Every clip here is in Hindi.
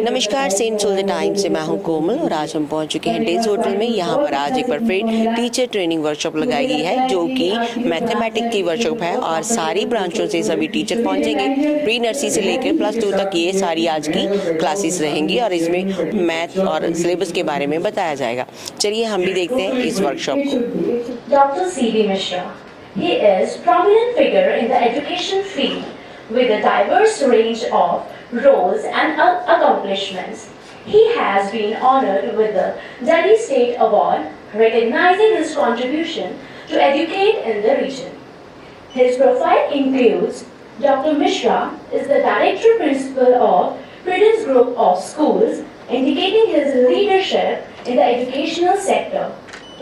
नमस्कार, सेंट सोल द टाइम से मैं हूं कोमल और आज हम पहुंच चुके हैं डेज होटल में। यहां पर आज एक बार फिर टीचर ट्रेनिंग वर्कशॉप लगाई गई है जो कि मैथमेटिक्स की वर्कशॉप है और सारी ब्रांचों से सभी टीचर पहुंचेंगे। प्री नर्सरी से लेकर +2 तक ये सारी आज की क्लासेस रहेंगी और इसमें मैथ और सिलेबस के बारे में बताया जाएगा। चलिए हम भी देखते हैं इस वर्कशॉप को। Dr. C.V. Mishra. He is prominent figure in the education field with a diverse range of roles and accomplishments. He has been honored with the Delhi State Award, recognizing his contribution to educate in the region. His profile includes Dr. Mishra is the Director Principal of Prudence Group of Schools, indicating his leadership in the educational sector.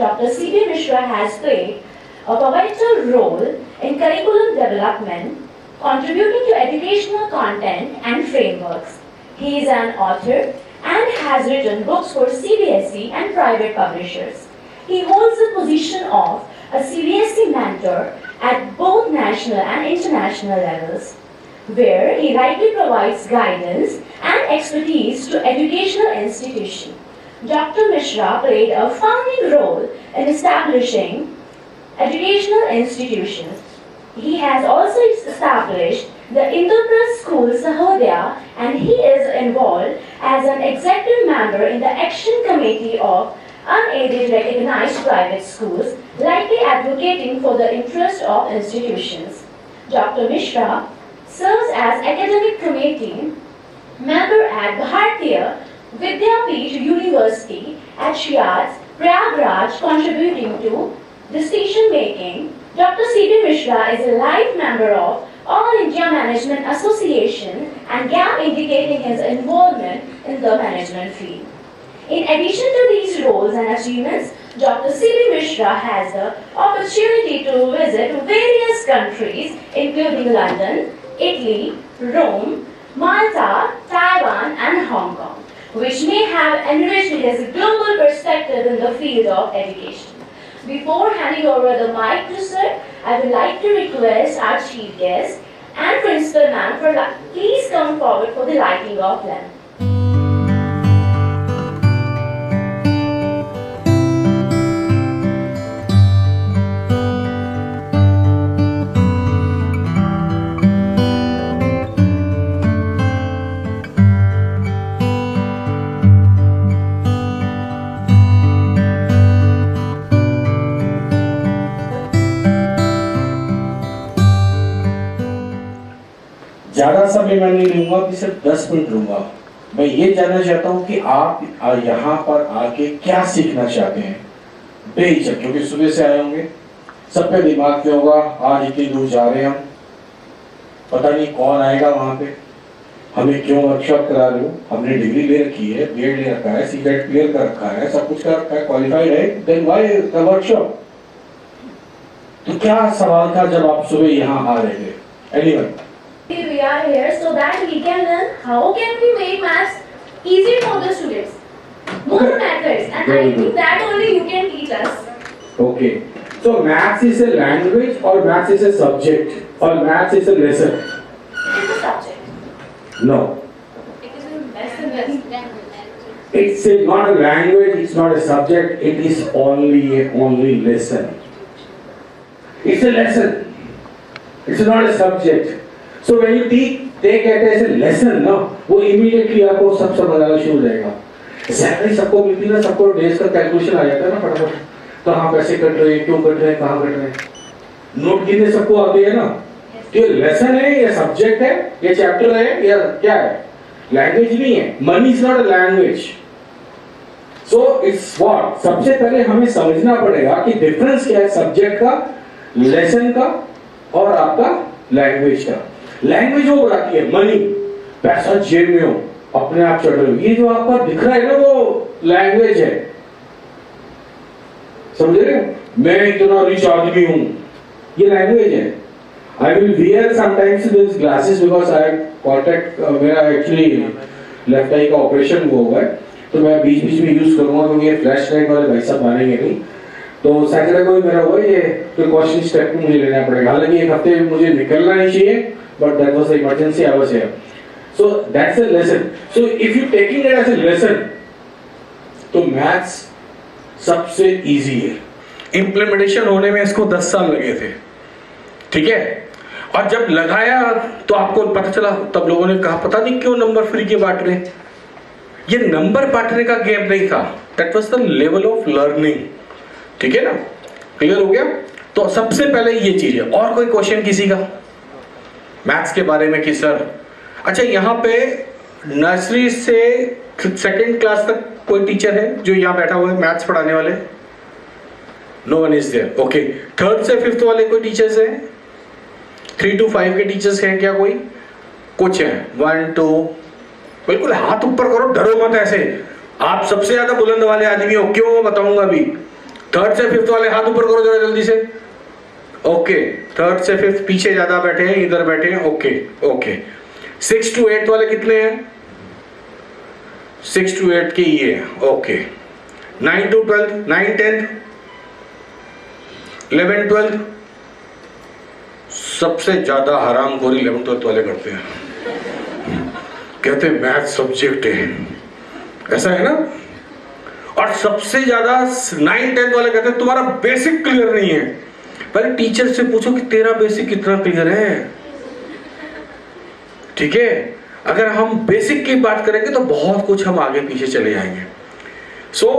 Dr. C.V. Mishra has played a pivotal role in curriculum development, contributing to educational content and frameworks. He is an author and has written books for CBSE and private publishers. He holds the position of a CBSE mentor at both national and international levels, where he rightly provides guidance and expertise to educational institutions. Dr. Mishra played a founding role in establishing educational institutions. He has also established the Indraprasth School Sahodaya, and he is involved as an executive member in the Action Committee of Unaided Recognized Private Schools, likely advocating for the interest of institutions. Dr. Mishra serves as academic committee member at Bharatiya Vidyapeeth University at Shiraz, Prayagraj, contributing to decision making. Dr. C.V. Mishra is a life member of All India Management Association and GAP, indicating his involvement in the management field. In addition to these roles and achievements, Dr. C.V. Mishra has the opportunity to visit various countries including London, Italy, Rome, Malta, Taiwan and Hong Kong, which may have enriched his global perspective in the field of education. Before handing over the mic to sir, I would like to request our chief guest and principal ma'am for please come forward for the lighting of lamp. ज़्यादा समय मैं नहीं लूँगा कि सिर्फ 10 मिनट लूँगा। मैं ये जानना चाहता हूँ कि आप यहाँ पर आके क्या सीखना चाहते हैं बेहिचक, क्योंकि सुबह से आए होंगे, सब पे दिमाग में होगा आज इतनी दूर जा रहे हैं हम, पता नहीं कौन आएगा वहाँ पे, हमें क्यों वर्कशॉप करा रहे हो, हमने डिग्री ले रखी है, बीएड ले रखा है, सीटेट क्लियर कर रखा है, सब कुछ कर रखा है, क्वालिफाइड है, देन व्हाई द वर्कशॉप। तो क्या सवाल था जब आप सुबह यहाँ आ रहे थे? Anyone? We are here so that we can learn how can we make maths easy for the students. More methods, and I think that only you can teach us. Okay. So maths is a language or maths is a subject or maths is a lesson? It's a subject. No. It is a lesson. It's not a language, it's not a subject, it is only lesson. It's a lesson. It's not a subject. So when you take it as a lesson, ना, वो immediately आपको सब समझ आना शुरू हो जाएगा। सैलरी सबको मिलती है ना, सबको डेज का कैलकुलेशन आ जाता है ना फटाफट, कहाँ पैसे कट रहे हैं, क्यों कट रहे हैं, कहाँ कट रहे हैं, नोट गिनने सबको आते हैं ना। तो ये लेसन है या सब्जेक्ट है या चैप्टर है या क्या है? लैंग्वेज नहीं है। Money is not a language. So it's what, सबसे पहले हमें समझना पड़ेगा कि डिफरेंस क्या है सब्जेक्ट का, लेसन का और आपका लैंग्वेज का। लैंग्वेज वो बढ़ाती है मनी, पैसा जेब में हो, अपने आप चढ़ रहे हो, ये जो आपका दिख रहा है ना वो लैंग्वेज है, समझ रहे हो? मैं इतना रिच आदमी हूं, ये लैंग्वेज है। I will wear sometimes these glasses because I contact मेरा actually लेफ्ट आई का ऑपरेशन हुआ है, तो मैं बीच बीच में यूज करूंगा क्योंकि ये फ्लैश लाइट वाले भाई साहब मानेंगे नहीं। तो सैटरडे को भी मेरा हुआ ये प्रिकॉशन स्टेप मुझे लेना पड़ेगा। हालांकि एक हफ्ते मुझे निकलना नहीं चाहिए, but that was emergency, I was here. So that's a lesson. So if you taking it as a lesson, तो मैथ्स सबसे इजी है. इम्प्लीमेंटेशन होने में इसको 10 साल लगे थे, ठीक है. और जब लगाया तो आपको पता चला, तब लोगों ने कहा पता नहीं क्यों नंबर फ्री के बांट रहे. ये नंबर बांटने का गेम नहीं था, that was the level of learning. ठीक है ना, क्लियर हो गया. तो सबसे पहले ये चीज है. और कोई क्वेश्चन किसी का मैथ्स के बारे में कि सर, अच्छा यहाँ पे नर्सरी से 2nd क्लास तक कोई टीचर है जो यहाँ बैठा हुआ है मैथ्स पढ़ाने वाले? No one is there. Okay, 3rd से 5th वाले कोई टीचर्स हैं? 3 to 5 के टीचर्स हैं क्या कोई? कुछ हैं. 1 2, बिल्कुल हाथ ऊपर करो, डरो मत ऐसे. आप सबसे ज्यादा बुलंद वाले आदमी हो, क्यों बताऊंगा अभी. 3rd से 5th वाले हाथ ऊपर करो जरा जल्दी से. ओके, 3rd से 5th पीछे ज्यादा बैठे हैं, इधर बैठे हैं. Okay okay. 6 to 8 वाले कितने हैं? 6 to 8 के ये है. ओके. 9 to 12, 9 10, 11 12. सबसे ज्यादा हरामखोरी 11 12 वाले करते हैं. कहते हैं मैथ सब्जेक्ट है, ऐसा है ना. और सबसे ज्यादा 9 10 वाले कहते हैं तुम्हारा बेसिक क्लियर नहीं है. पहले टीचर से पूछो कि तेरा बेसिक कितना क्लियर है. ठीक है, अगर हम बेसिक की बात करेंगे तो बहुत कुछ हम आगे पीछे चले जाएंगे. So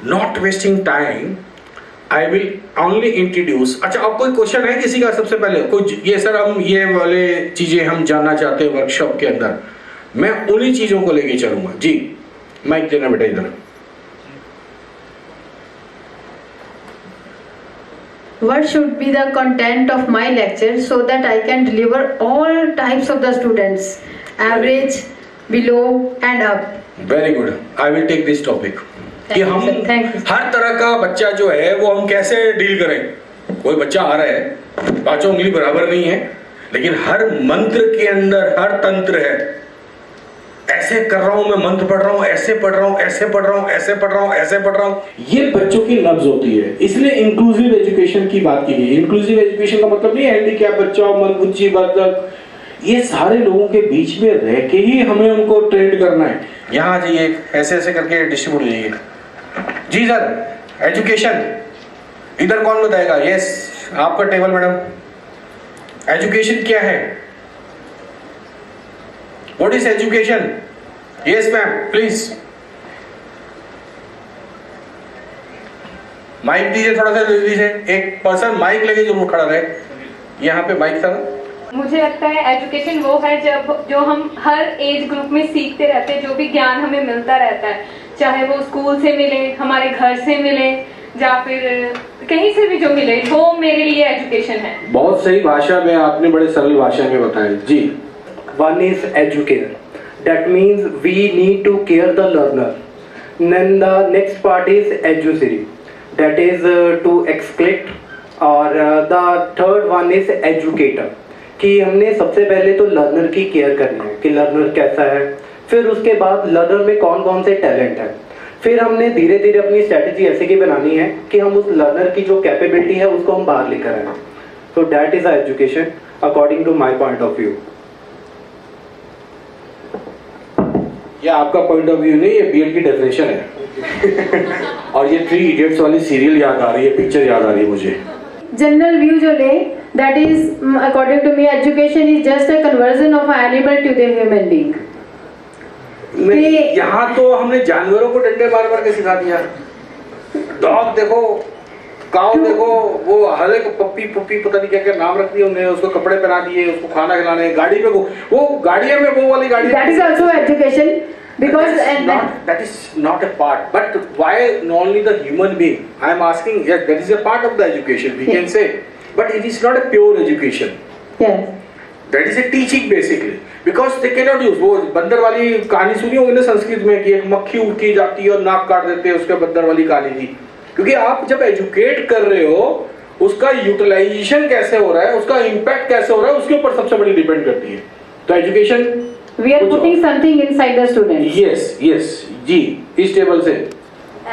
not wasting time, I will only introduce. अच्छा, अब कोई क्वेश्चन है किसी का? सबसे पहले कोई, ये सर हम ये वाले चीजें हम जानना चाहते हैं वर्कशॉप के अंदर, मैं उन्हीं चीजों को लेके चलूंगा. जी, माइक देना बेटा इधर. What should be the content of my lecture so that I can deliver all types of the students, average, below and up? Very good. I will take this topic कि हम Thank you. हर तरह का बच्चा जो है वो हम कैसे डील करें. कोई बच्चा आ रहा है, 5 उंगली बराबर नहीं है, लेकिन हर मंत्र के अंदर हर तंत्र है. ऐसे कर रहा हूं मैं, मंत्र पढ़ रहा हूं, ऐसे पढ़ रहा हूं, ऐसे पढ़ रहा हूं, ऐसे पढ़ रहा हूं, ऐसे पढ़ रहा हूं. ये बच्चों की नब्ज होती है. इसलिए इंक्लूसिव एजुकेशन की बात की गई. इंक्लूसिव एजुकेशन का मतलब नहीं हैंडीकैप बच्चा, मंदबुद्धि बालक, ये सारे लोगों के बीच में रह के ही हमें उनको ट्रेंड करना है. यहाँ जाइए, ऐसे ऐसे करके डिस्ट्रीब्यूट हो जाइए. जी सर, एजुकेशन इधर कौन बताएगा? यस, आपका टेबल मैडम. एजुकेशन क्या है? What is education? Yes ma'am, please. Mic दीजिए थोड़ा सा जल्दी से. एक पर्सन माइक लेके जरूर खड़ा रहे. यहाँ पे माइक था ना. मुझे लगता है एजुकेशन वो है जो हम हर एज ग्रुप में सीखते रहते हैं, जो भी ज्ञान हमें मिलता रहता है, चाहे वो स्कूल से मिले, हमारे घर से मिले, या फिर कहीं से भी जो मिले, वो मेरे लिए एजुकेशन है. बहुत सही भाषा में आपने बड़े सरल भाषा में बताया. जी. One is educare. That means we need to care the learner. Then the next part is educary. That is to exclude. और the third one is educator. कि हमने सबसे पहले तो लर्नर की केयर करनी है कि लर्नर कैसा है. फिर उसके बाद लर्नर में कौन कौन से टैलेंट है. फिर हमने धीरे धीरे अपनी स्ट्रेटजी ऐसे की बनानी है कि हम उस लर्नर की जो कैपेबिलिटी है उसको हम बाहर लेकर आए. So that is our education according to my point of view. ये आपका पॉइंट ऑफ व्यू नहीं, ये बीएड की डेफिनेशन है. और ये 3 इडियट्स वाली सीरियल याद आ रही है, पिक्चर याद आ रही है मुझे. General view जो ले, that is according to me, education is just a conversion of an animal to the human being. नहीं, यहाँ तो हमने जानवरों को डंडे मार मार के सिखा दिया. डॉग देखो, काऊ देखो, वो हर एक पप्पी पुप्पी पता नहीं क्या क्या नाम रख दिए उन्हें, उसको कपड़े पहना दिए, उसको खाना खिलाने, गाड़ी पे वो गाड़ियों में वो वाली गाड़ी. That is also education because that is not a part. But why only the human being? I am asking. Yes, that is a part of the education. We can say, but it is not a pure education. yes. That is a teaching basically. Because they cannot use. वो बंदर वाली कहानी सुनी होगी ना संस्कृत में कि एक मक्खी उठती जाती है और नाक काट देते हैं, उसके बंदर वाली कहानी थी. क्योंकि आप जब एजुकेट कर रहे हो, उसका यूटिलाइजेशन कैसे हो रहा है, उसका इम्पैक्ट कैसे हो रहा है, उसके ऊपर सबसे बड़ी डिपेंड करती है. तो education, We are putting something inside the students. Yes yes जी. इस टेबल से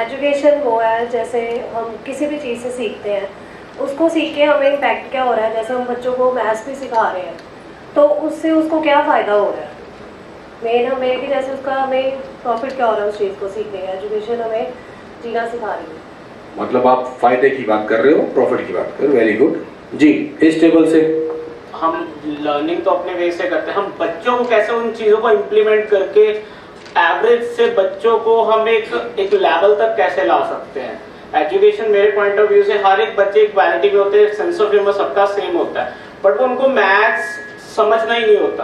एजुकेशन वो है जैसे हम किसी भी चीज़ से सीखते हैं, उसको सीख के हमें इम्पैक्ट क्या हो रहा है. जैसे हम बच्चों को मैथ्स भी सिखा रहे हैं, तो उससे उसको क्या फ़ायदा हो रहा है. मेन हमें कि जैसे उसका हमें प्रॉफिट क्या हो रहा है उस चीज़ को सीखने का, एजुकेशन हमें जीना सिखा रही है। मतलब आप फायदे की बात कर रहे हो, प्रॉफिट की बात कर रहे हो, वेरी गुड जी। इस टेबल से हम लर्निंग तो अपने वे से करते हैं, हम बच्चों को कैसे उन चीज़ों को इम्प्लीमेंट करके एवरेज से बच्चों को हम एक लेवल तक कैसे ला सकते हैं। एजुकेशन मेरे पॉइंट ऑफ व्यू से हर एक बच्चे इक्वालिटी में होते हैं, सेंस ऑफ ह्यूमर सबका सेम होता है, बट वो उनको मैथ्स समझना ही नहीं होता,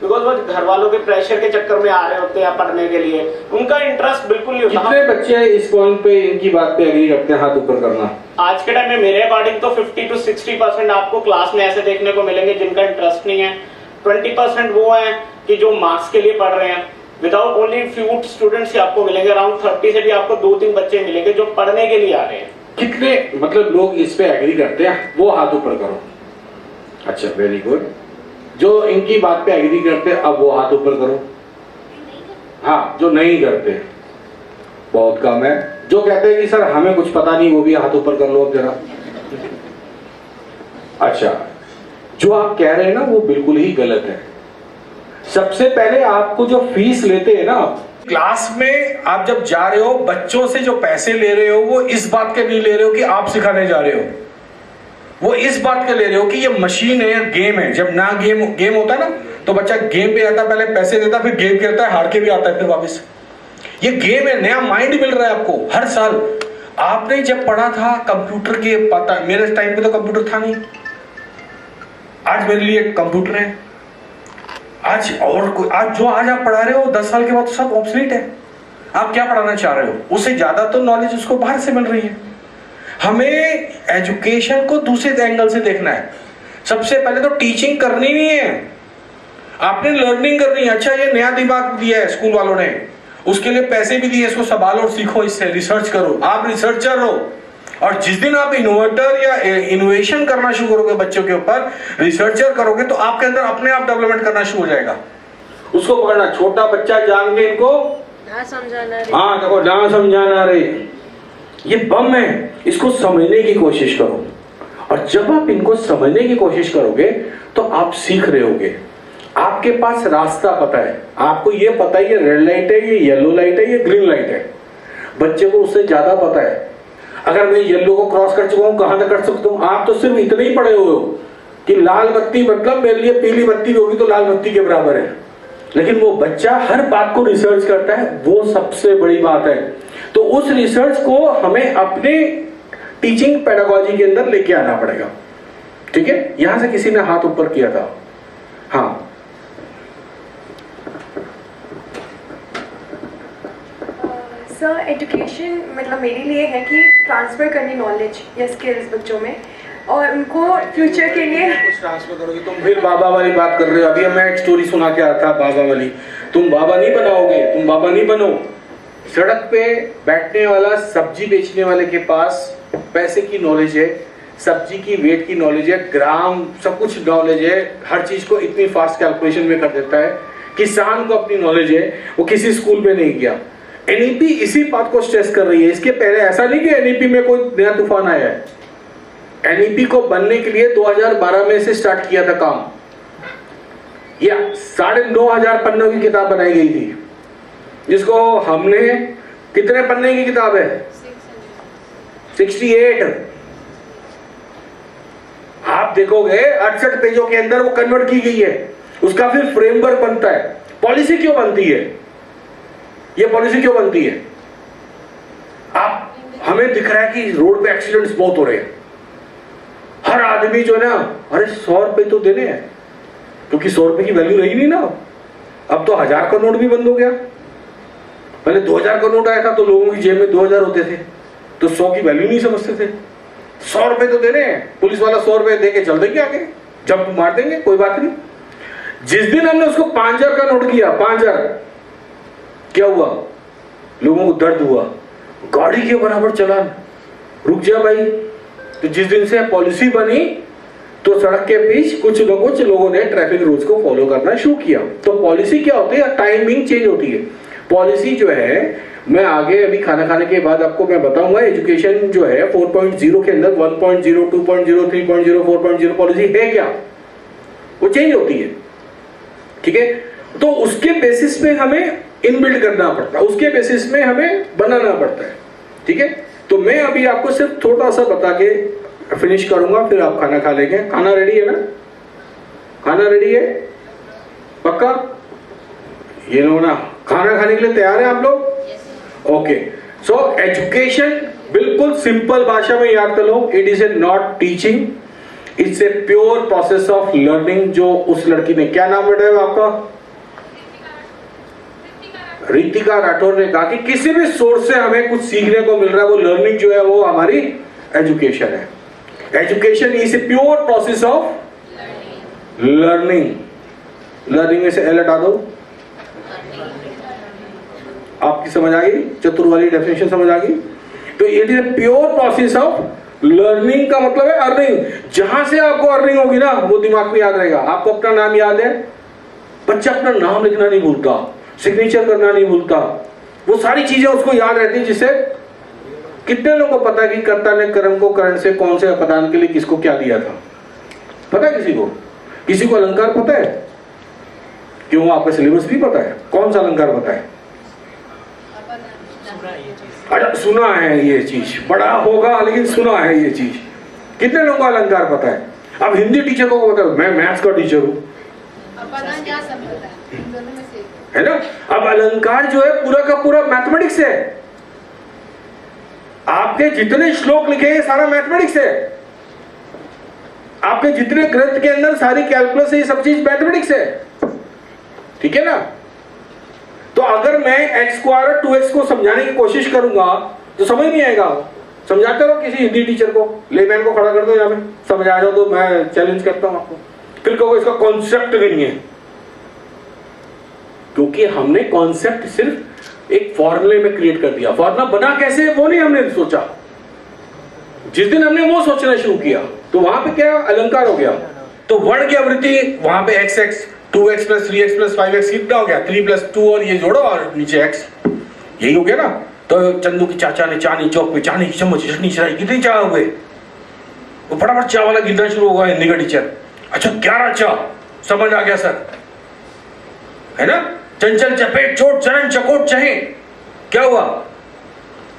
बिकॉज वो घर वालों के प्रेशर के चक्कर में आ रहे होते हैं पढ़ने के लिए, उनका इंटरेस्ट बिल्कुल नहीं होता। कितने बच्चे इस पॉइंट पे इनकी बात पे एग्री करते हैं, हाथ ऊपर करना। आज के टाइम में मेरे अकॉर्डिंग तो 50 to 60% आपको क्लास में ऐसे देखने को मिलेंगे जिनका इंटरेस्ट नहीं है। 20% वो हैं कि जो मार्क्स के लिए पढ़ रहे हैं। विदाउट ओनली फ्यू स्टूडेंट्स ही आपको मिलेंगे, अराउंड 30 से भी आपको 2-3 बच्चे मिलेंगे जो पढ़ने के लिए आ रहे हैं। कितने मतलब लोग इस पे एग्री करते हैं, वो हाथ ऊपर करो। अच्छा, वेरी गुड। जो इनकी बात पे एग्री करते हैं, अब वो हाथ ऊपर करो। हाँ, जो नहीं करते बहुत कम है। जो कहते हैं कि सर हमें कुछ पता नहीं, वो भी हाथ ऊपर कर लो अब जरा। अच्छा, जो आप कह रहे हैं ना वो बिल्कुल ही गलत है। सबसे पहले आपको जो फीस लेते हैं ना क्लास में, आप जब जा रहे हो बच्चों से जो पैसे ले रहे हो वो इस बात के नहीं ले रहे हो कि आप सिखाने जा रहे हो, वो इस बात के ले रहे हो कि ये मशीन है, गेम है। जब ना गेम होता है ना तो बच्चा गेम पे आता है, पहले पैसे देता, फिर गेम खेलता है, हार के भी आता है फिर वापस। ये गेम है, नया माइंड मिल रहा है आपको हर साल। आपने जब पढ़ा था कंप्यूटर के, पता मेरे टाइम पे तो कंप्यूटर था नहीं, आज मेरे लिए कंप्यूटर है। आज जो आज आप पढ़ा रहे हो 10 साल के बाद तो सब ऑब्सोलीट है। आप क्या पढ़ाना चाह रहे हो, उससे ज्यादा तो नॉलेज उसको बाहर से मिल रही है। हमें एजुकेशन को दूसरे एंगल से देखना है। सबसे पहले तो टीचिंग करनी नहीं है, आपने लर्निंग करनी है। अच्छा, ये नया दिमाग दिया है स्कूल वालों ने, उसके लिए पैसे भी दिए, इसको संभालो और सीखो, इससे रिसर्च करो। आप रिसर्चर हो, और जिस दिन आप इनोवेटर या इनोवेशन करना शुरू करोगे बच्चों के ऊपर, रिसर्चर करोगे, तो आपके अंदर अपने आप डेवलपमेंट करना शुरू हो जाएगा। उसको पकड़ना, छोटा बच्चा जान के इनको ना समझाना रे। हाँ देखो, ना समझाना रे, ये बम है, इसको समझने की कोशिश करो। और जब आप इनको समझने की कोशिश करोगे तो आप सीख रहे होगे। आपके पास रास्ता पता है, आपको ये पता है ये रेड लाइट है, ये येलो लाइट है, ये ग्रीन लाइट है। बच्चे को उससे ज्यादा पता है। अगर मैं येलो को क्रॉस कर चुका हूं, कहां तक कर सकता हूं? आप तो सिर्फ इतने ही पढ़े हुए हो कि लाल बत्ती मतलब मेरे लिए पीली बत्ती भी होगी तो लाल बत्ती के बराबर है। लेकिन वो बच्चा हर बात को रिसर्च करता है, वो सबसे बड़ी बात है। तो उस रिसर्च को हमें अपने टीचिंग पेडागोजी के अंदर लेके आना पड़ेगा। ठीक है, यहां से किसी ने हाथ ऊपर किया था। हाँ, सर, एजुकेशन मतलब मेरे लिए है कि ट्रांसफ़र करनी नॉलेज या स्किल्स बच्चों में, और उनको फ्यूचर के लिए कुछ ट्रांसफर करोगे। तुम फिर बाबा वाली बात कर रहे हो। अभी मैं एक स्टोरी सुना के आया था बाबा वाली। तुम बाबा नहीं बनाओगे, तुम बाबा नहीं बनो। सड़क पे बैठने वाला सब्जी बेचने वाले के पास पैसे की नॉलेज है, सब्जी की वेट की नॉलेज है, ग्राम सब कुछ नॉलेज है, हर चीज को इतनी फास्ट कैलकुलेशन में कर देता है। किसान को अपनी नॉलेज है, वो किसी स्कूल में नहीं गया। एनईपी इसी बात को स्ट्रेस कर रही है। इसके पहले ऐसा नहीं कि एनईपी में कोई नया तूफान आया है। एनईपी को बनने के लिए 2012 में से स्टार्ट किया था काम। या 9,500 पन्नों की किताब बनाई गई थी, जिसको हमने, कितने पन्ने की किताब है? 68। आप देखोगे 68 पेजों के अंदर वो कन्वर्ट की गई है। उसका फिर फ्रेमवर्क बनता है। पॉलिसी क्यों बनती है? ये पॉलिसी क्यों बनती है? आप, हमें दिख रहा है कि रोड पे एक्सीडेंट्स बहुत हो रहे हैं। हर आदमी जो है ना, अरे 100 रुपए तो देने हैं, क्योंकि 100 रुपए की वैल्यू रही नहीं ना। अब तो 1000 का नोट भी बंद हो गया। पहले 2000 का नोट आया था तो लोगों की जेब में 2000 होते थे, तो 100 की वैल्यू नहीं समझते थे। 100 रुपए तो देने हैं, पुलिस वाला 100 रुपए दे के चल देंगे आगे, जब मार देंगे, कोई बात नहीं। जिस दिन हमने उसको 5000 का नोट किया, 5000, क्या हुआ? लोगों को दर्द हुआ, गाड़ी के बराबर चलान, रुक जा भाई। तो जिस दिन से पॉलिसी बनी तो सड़क के बीच कुछ लोगों ने ट्रैफिक रूल्स को फॉलो करना शुरू किया। तो पॉलिसी क्या होती है? टाइमिंग चेंज होती है। पॉलिसी जो है, मैं आगे अभी खाना खाने के बाद आपको मैं बताऊंगा, एजुकेशन जो है 4.0 के अंदर 1.0, 2.0, 3.0, 4.0 पॉलिसी है क्या, वो चेंज होती है। ठीक है, तो उसके बेसिस पे हमें इनबिल्ड करना पड़ता है, उसके बेसिस में हमें बनाना पड़ता है। ठीक है, तो मैं अभी आपको सिर्फ थोड़ा सा बता के फिनिश करूंगा, फिर आप खाना खा लेंगे। खाना रेडी है ना? खाना रेडी है पक्का? ये लो ना, खाना खाने के लिए तैयार है आप लोग? ओके, सो एजुकेशन बिल्कुल सिंपल भाषा में याद कर लो, it is a not teaching, it's a pure process of learning. जो उस लड़की ने, क्या नाम बेटा है आपका? रितिका राठौर ने कहा कि किसी भी सोर्स से हमें कुछ सीखने को मिल रहा है, वो लर्निंग जो है वो हमारी एजुकेशन है। Education is a pure process of learning. Learning में से एल हटा दो। आपकी समझ आ गई? चतुर वाली डेफिनेशन समझ आ गई? तो it is A pure process of learning का मतलब है अर्निंग। जहां से आपको अर्निंग होगी ना, वो दिमाग में याद रहेगा। आपको अपना नाम याद है? बच्चा अपना नाम लिखना नहीं भूलता, सिग्नेचर करना नहीं भूलता, वो सारी चीजें उसको याद रहती है। जिससे कितने लोगों को पता है कि कर्ता ने कर्म को करण से कौन से अपदान के लिए किसको क्या दिया था? पता है किसी को? किसी को अलंकार पता है? क्यों, आपका सिलेबस भी पता है? कौन सा अलंकार पता है? अच्छा, सुना है ये चीज, बड़ा होगा लेकिन सुना है ये चीज। कितने लोगों को अलंकार पता है? अब हिंदी टीचर को पता है, मैं मैथ्स का टीचर हूं, है ना? अब अलंकार जो है पूरा का पूरा मैथमेटिक्स है। आपके जितने श्लोक लिखे हैं सारा मैथमेटिक्स है। आपके जितने ग्रंथ के अंदर सारी कैलकुलस है, ये सब चीज मैथमेटिक्स है। ठीक है ना? तो अगर मैं x स्क्वायर 2x को समझाने की कोशिश करूंगा तो समझ नहीं आएगा। समझाते रहो किसी हिंदी टीचर को, लेमैन को खड़ा कर दो यहाँ पे, समझ आ जाओ तो मैं चैलेंज करता हूं आपको। फिर कहो इसका कॉन्सेप्ट नहीं है, क्योंकि हमने कॉन्सेप्ट सिर्फ एक फॉर्मूले में क्रिएट कर दिया। फॉर्मूला बना कैसे वो नहीं हमने सोचा। जिस दिन हमने वो सोचना शुरू किया तो वहां पे क्या अलंकार हो गया। तो वर्ण की आवृत्ति वहां पे xx 2x + 3x + 5x कितना हो गया? 3 + 2 और ये जोड़ो और नीचे x, यही हो गया ना। तो चंदू की चाचा ने चांदनी चौक पे चांदी चम्मच चटनी चढ़ाई, कितनी चाह हुए? वो फटाफट चाह वाला गिनना शुरू हुआ हिंदी का टीचर। अच्छा 11 चाह, समझ आ गया सर, है ना? चंचल चपेट चोट चरण चकोट चहे, क्या हुआ?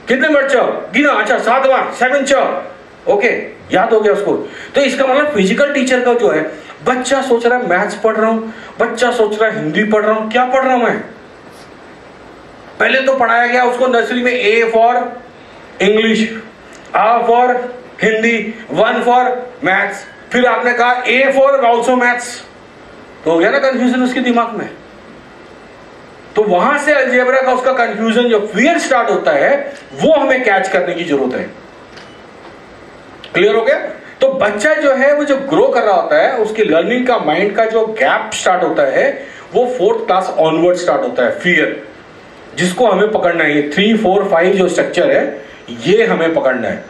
कितने बार चाह गिना? अच्छा 7वां 7 चाह, ओके, याद हो गया उसको। तो इसका मतलब फिजिकल टीचर का जो है, बच्चा सोच रहा है मैथ्स पढ़ रहा हूं, बच्चा सोच रहा है हिंदी पढ़ रहा हूं, क्या पढ़ रहा हूं मैं? पहले तो पढ़ाया गया उसको नर्सरी में A for English, A for Hindi, 1 for maths, फिर आपने कहा A फॉर ऑल्सो मैथ्स, तो हो गया ना कंफ्यूजन उसके दिमाग में। तो वहां से अलजेब्रा का उसका कंफ्यूजन जो फियर स्टार्ट होता है वो हमें कैच करने की जरूरत है। क्लियर हो गया? तो बच्चा जो है वो जो ग्रो कर रहा होता है, उसकी लर्निंग का माइंड का जो गैप स्टार्ट होता है वो 4th क्लास ऑनवर्ड स्टार्ट होता है। फियर, जिसको हमें पकड़ना है, ये 3, 4, 5 जो स्ट्रक्चर है ये हमें पकड़ना है।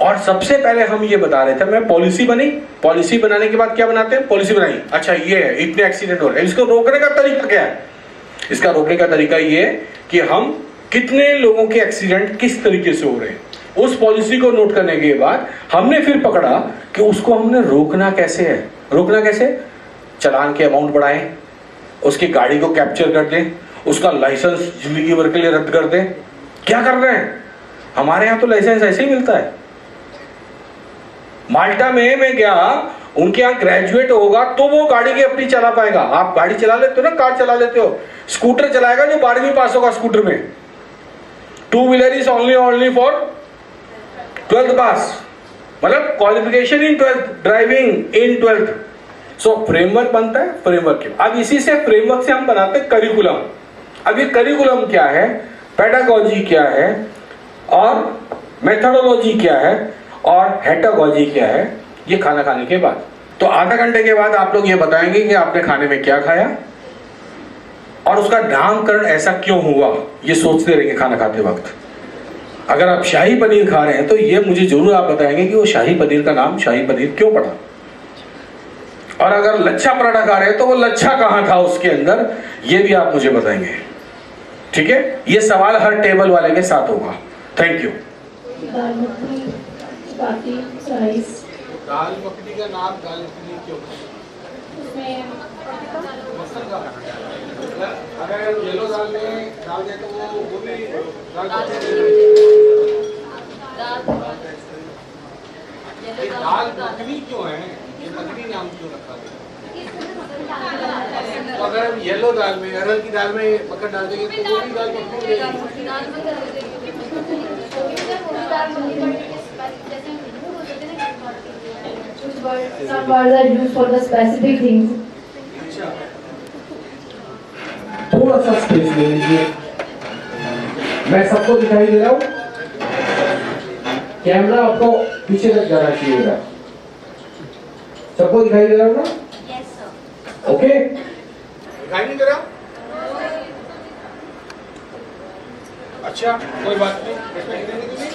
और सबसे पहले हम ये बता रहे थे, मैं पॉलिसी बनी, पॉलिसी बनाने के बाद क्या बनाते हैं? पॉलिसी बनाई, अच्छा ये है, इतने एक्सीडेंट हो रहे हैं, इसको रोकने का तरीका क्या है? इसका रोकने का तरीका ये है कि हम कितने लोगों के एक्सीडेंट किस तरीके से हो रहे हैं। उस पॉलिसी को नोट करने के बाद हमने फिर पकड़ा कि उसको हमने रोकना कैसे है। रोकना कैसे? चालान के अमाउंट बढ़ाएं, उसकी गाड़ी को कैप्चर कर दें, उसका लाइसेंस जिंदगी भर के लिए रद्द कर दें। क्या कर रहे हैं? हमारे यहाँ तो लाइसेंस ऐसे ही मिलता है। माल्टा में मैं गया, उनके यहाँ ग्रेजुएट होगा तो वो गाड़ी की अपनी चला पाएगा। आप गाड़ी चला लेते हो ना, कार चला लेते हो, स्कूटर चलाएगा जो 12वीं पास होगा स्कूटर में। 2 wheeler is only for 12th पास, मतलब qualification in 12th, driving in 12th। So framework बनता है, फ्रेमवर्क के अब इसी से फ्रेमवर्क से हम बनाते हैं करिकुलम। अब ये करिकुलम क्या है, पेडागोजी क्या है, और मेथोडोलॉजी क्या है, और हेटागोजी क्या है, ये खाना खाने के बाद। तो आधा घंटे के बाद आप लोग ये बताएंगे कि आपने खाने में क्या खाया और उसका नामकरण ऐसा क्यों हुआ, ये सोचते रहेंगे खाना खाते वक्त। अगर आप शाही पनीर खा रहे हैं तो ये मुझे जरूर आप बताएंगे कि वो शाही पनीर का नाम शाही पनीर क्यों पड़ा। और अगर लच्छा पराठा खा रहे हैं तो वो लच्छा कहाँ था उसके अंदर, ये भी आप मुझे बताएंगे। ठीक है, ये सवाल हर टेबल वाले के साथ होगा। Thank you. दाल मखनी का नाम दाल मखनी क्यों? अगर येलो दाल में डाल दे तो वो भी दाल मखनी क्यों है? ये मखनी नाम क्यों रखा गया? तो अगर हम येलो दाल में, अरहर की दाल में मक्खन डाल देंगे तो वो भी दाल मखनी हो जाएगी। Some words are used for the specific things. थोड़ा सा स्पेस ले लीजिए, मैं सबको दिखाई दे रहा हूँ, कैमरा आपको पीछे तक जाना चाहिए, सबको दिखाई दे रहा हूँ ना? Yes, sir. ओके? दिखाई नहीं दे रहा? अच्छा, कोई बात नहीं, इसमें हिलने नहीं दूंगी।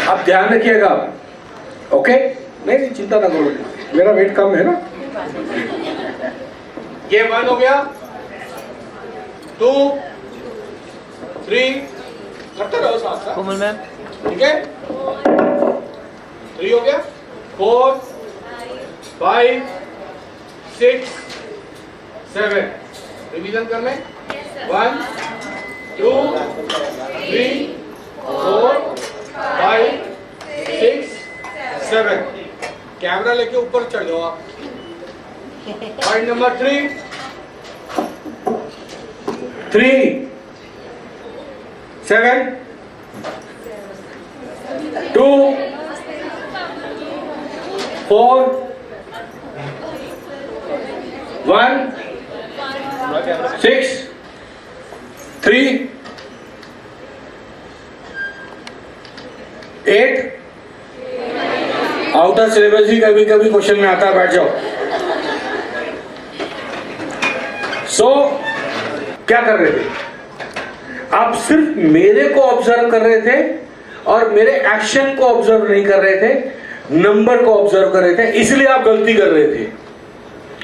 आप ध्यान रखिएगा, ओके? नहीं चिंता ना करो, मेरा वेट कम है ना। ये 1 हो गया, 2, 3, करते रहो साथ साथ, कोमल मैम, ठीक है? 3 हो गया, 4, 5, 6, 7, रिवीजन कर लें। 1, 2, 3, 4, 5, 6, 7, कैमरा लेके ऊपर चढ़ जाओ आप। पॉइंट नंबर 3, 7, 2, 4, 1, 6, 3, 8, आउटर सिलेबस भी कभी कभी क्वेश्चन में आता है, बैठ जाओ। सो क्या कर रहे थे आप? सिर्फ मेरे को ऑब्जर्व कर रहे थे और मेरे एक्शन को ऑब्जर्व नहीं कर रहे थे, नंबर को ऑब्जर्व कर रहे थे, इसलिए आप गलती कर रहे थे।